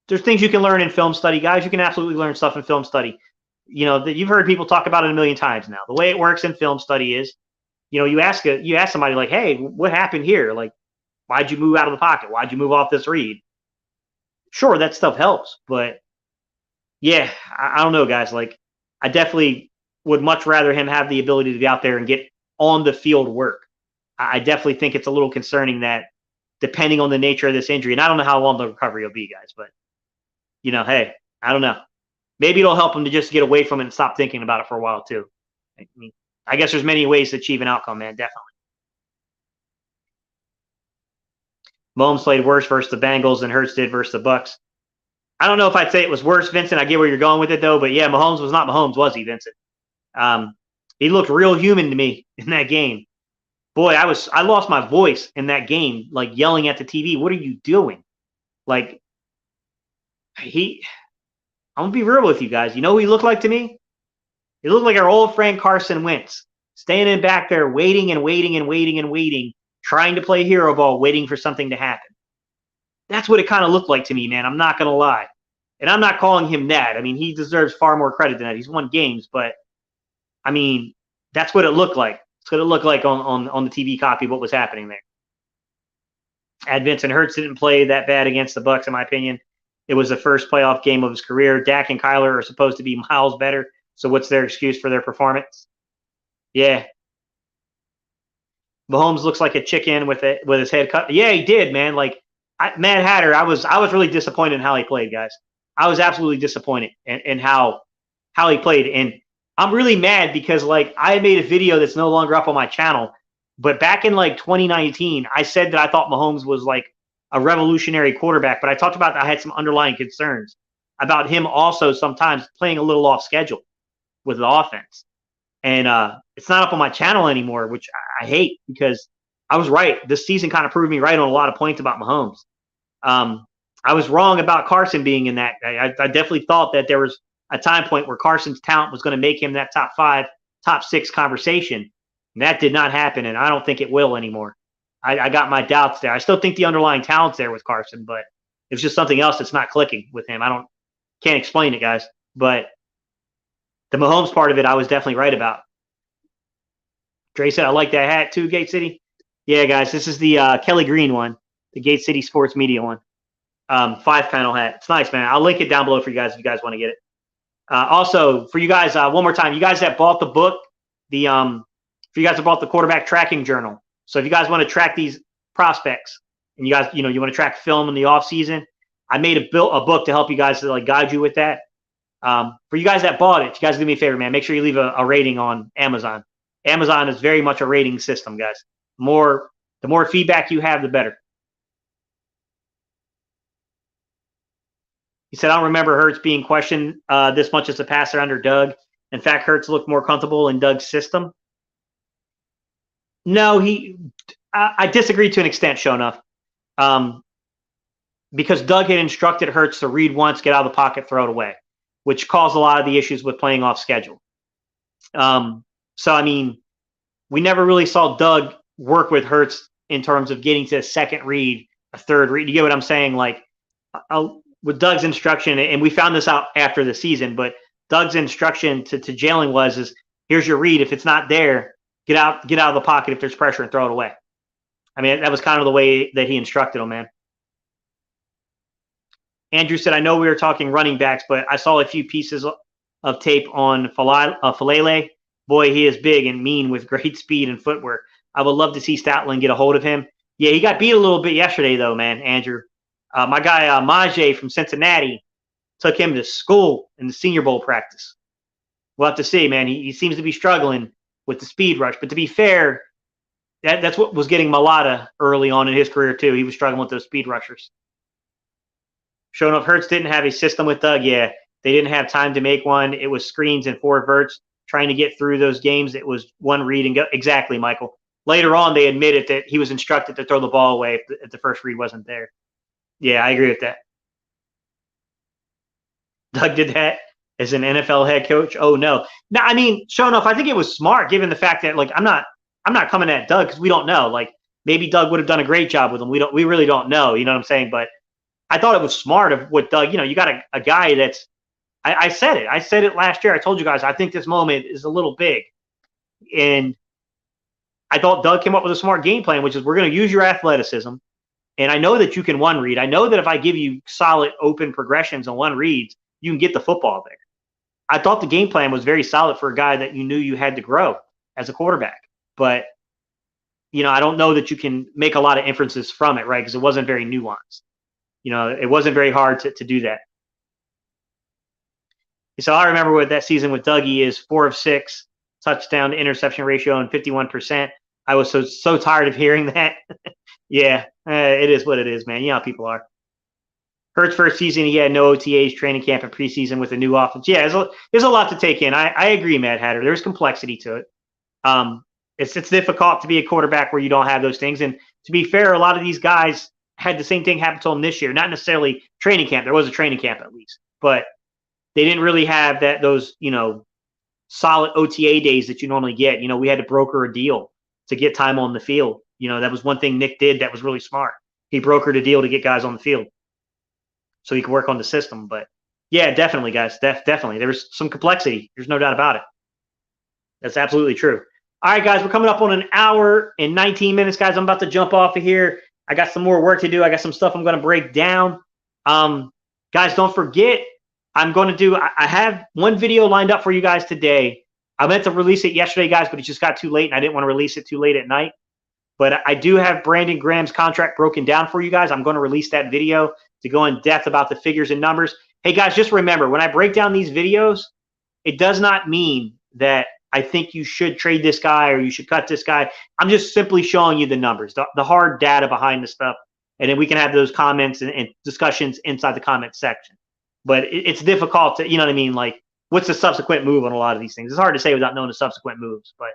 There's things you can learn in film study, guys. You can absolutely learn stuff in film study. You've heard people talk about it a million times now. The way it works in film study is, you ask somebody like, hey, what happened here? Like, why'd you move out of the pocket? Why'd you move off this read? Sure, that stuff helps, but yeah, I don't know, guys. Like, I definitely would much rather him have the ability to be out there and get on the field work. I definitely think it's a little concerning that, depending on the nature of this injury, and I don't know how long the recovery will be, guys, but hey, I don't know. Maybe it'll help him to just get away from it and stop thinking about it for a while too. I guess there's many ways to achieve an outcome, man. Definitely. Mahomes played worse versus the Bengals than Hurts did versus the Bucks. I don't know if I'd say it was worse, Vincent. I get where you're going with it though, but yeah, Mahomes was not Mahomes, was he, Vincent? He looked real human to me in that game. Boy, I lost my voice in that game, like yelling at the TV. What are you doing? Like, I'm gonna be real with you guys. You know who he looked like to me? He looked like our old friend Carson Wentz, standing back there waiting and waiting and waiting and waiting, trying to play hero ball, waiting for something to happen. That's what it kind of looked like to me, man. I'm not gonna lie. And I'm not calling him that. I mean, he deserves far more credit than that. He's won games, but I mean, that's what it looked like. It's what it looked like on the TV copy of what was happening there. Vincent Hurts didn't play that bad against the Bucs, in my opinion. It was the first playoff game of his career. Dak and Kyler are supposed to be miles better. So what's their excuse for their performance? Yeah. Mahomes looks like a chicken with his head cut. Yeah, he did, man. Like, Mad Hatter, I was really disappointed in how he played, guys. I was absolutely disappointed in how he played. And I'm really mad because, like, I made a video that's no longer up on my channel. But back in, like, 2019, I said that I thought Mahomes was, like, a revolutionary quarterback. But I talked about that I had some underlying concerns about him also sometimes playing a little off schedule with the offense. And it's not up on my channel anymore, which I hate because I was right. This season kind of proved me right on a lot of points about Mahomes. I was wrong about Carson being in that. I definitely thought that there was a time point where Carson's talent was going to make him that top 5, top 6 conversation. And that did not happen, and I don't think it will anymore. I got my doubts there. I still think the underlying talent's there with Carson, but it's just something else that's not clicking with him. Can't explain it, guys. But the Mahomes part of it, I was definitely right about. Dre said, I like that hat too, Gate City. Yeah, guys, this is the Kelly Green one, the Gate City Sports Media one. 5-panel hat. It's nice, man. I'll link it down below for you guys if you guys want to get it. Also, for you guys, one more time, you guys that bought the book, for you guys that bought the quarterback tracking journal. So if you guys want to track these prospects and you guys, you want to track film in the off season, I made a book to help you guys to like guide you with that. For you guys that bought it, you guys do me a favor, man. Make sure you leave a rating on Amazon. Amazon is very much a rating system, guys. The more feedback you have, the better. He said, I don't remember Hurts being questioned this much as a passer under Doug. In fact, Hurts looked more comfortable in Doug's system. No, I disagree to an extent, show enough. Because Doug had instructed Hurts to read once, get out of the pocket, throw it away, which caused a lot of the issues with playing off schedule. So, I mean, we never really saw Doug work with Hurts in terms of getting to a second read, a third read. You get what I'm saying? Like, with Doug's instruction, and we found this out after the season, but Doug's instruction to Jalen was, here's your read. If it's not there, get out of the pocket if there's pressure and throw it away. I mean, that was kind of the way that he instructed him, man. Andrew said, I know we were talking running backs, but I saw a few pieces of tape on Falele. Boy, he is big and mean with great speed and footwork. I would love to see Statland get a hold of him. Yeah, he got beat a little bit yesterday, though, man, Andrew. My guy, Majay from Cincinnati, took him to school in the Senior Bowl practice. We'll have to see, man. He seems to be struggling with the speed rush. But to be fair, that's what was getting Malata early on in his career, too. He was struggling with those speed rushers. Showing up, Hurts didn't have a system with Doug. Yeah, they didn't have time to make one. It was screens and four verts trying to get through those games. It was one read and go. Exactly, Michael. Later on, they admitted that he was instructed to throw the ball away if the first read wasn't there. Yeah, I agree with that. Doug did that as an NFL head coach. Oh no. Now, I mean, sure enough, I think it was smart given the fact that, like, I'm not coming at Doug because we don't know. Like, maybe Doug would have done a great job with him. We really don't know. You know what I'm saying? But I thought it was smart of what Doug. You know, you got a guy that's. I said it. I said it last year. I told you guys. I think this moment is a little big, and I thought Doug came up with a smart game plan, which is we're going to use your athleticism. And I know that you can one read. I know that if I give you solid open progressions on one reads, you can get the football there. I thought the game plan was very solid for a guy that you knew you had to grow as a quarterback. But, you know, I don't know that you can make a lot of inferences from it, right? Because it wasn't very nuanced. You know, it wasn't very hard to do that. So I remember what that season with Dougie is 4 of 6, touchdown to interception ratio and 51%. I was so tired of hearing that. Yeah, it is what it is, man. You know how people are. Hurts first season, he had no OTAs, training camp, and preseason with a new offense. Yeah, there's a lot to take in. I agree, Mad Hatter. There's complexity to it. It's difficult to be a quarterback where you don't have those things. And to be fair, a lot of these guys had the same thing happen to them this year. Not necessarily training camp. There was a training camp at least, but they didn't really have those solid OTA days that you normally get. You know, we had to broker a deal to get time on the field. You know, that was one thing Nick did that was really smart. He brokered a deal to get guys on the field so he could work on the system. But yeah, definitely, guys. Definitely. There was some complexity. There's no doubt about it. That's absolutely true. All right, guys, we're coming up on an hour and 19 minutes, guys. I'm about to jump off of here. I got some more work to do. I got some stuff I'm going to break down. Guys, don't forget, I'm going to do, I have one video lined up for you guys today. I meant to release it yesterday, guys, but it just got too late, and I didn't want to release it too late at night. But I do have Brandon Graham's contract broken down for you guys. I'm going to release that video to go in depth about the figures and numbers. Hey, guys, just remember, when I break down these videos, it does not mean that I think you should trade this guy or you should cut this guy. I'm just simply showing you the numbers, the hard data behind the stuff, and then we can have those comments and discussions inside the comment section. But it's difficult to, you know what I mean? Like, what's the subsequent move on a lot of these things? It's hard to say without knowing the subsequent moves, but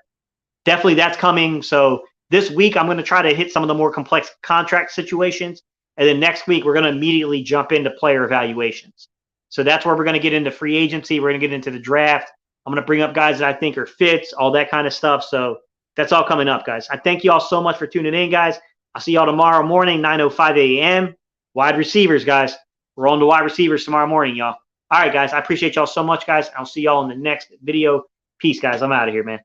definitely that's coming. So this week, I'm going to try to hit some of the more complex contract situations. And then next week, we're going to immediately jump into player evaluations. So that's where we're going to get into free agency. We're going to get into the draft. I'm going to bring up guys that I think are fits, all that kind of stuff. So that's all coming up, guys. I thank you all so much for tuning in, guys. I'll see y'all tomorrow morning, 9:05 a.m. Wide receivers, guys. We're on to wide receivers tomorrow morning, y'all. All right, guys. I appreciate y'all so much, guys. I'll see y'all in the next video. Peace, guys. I'm out of here, man.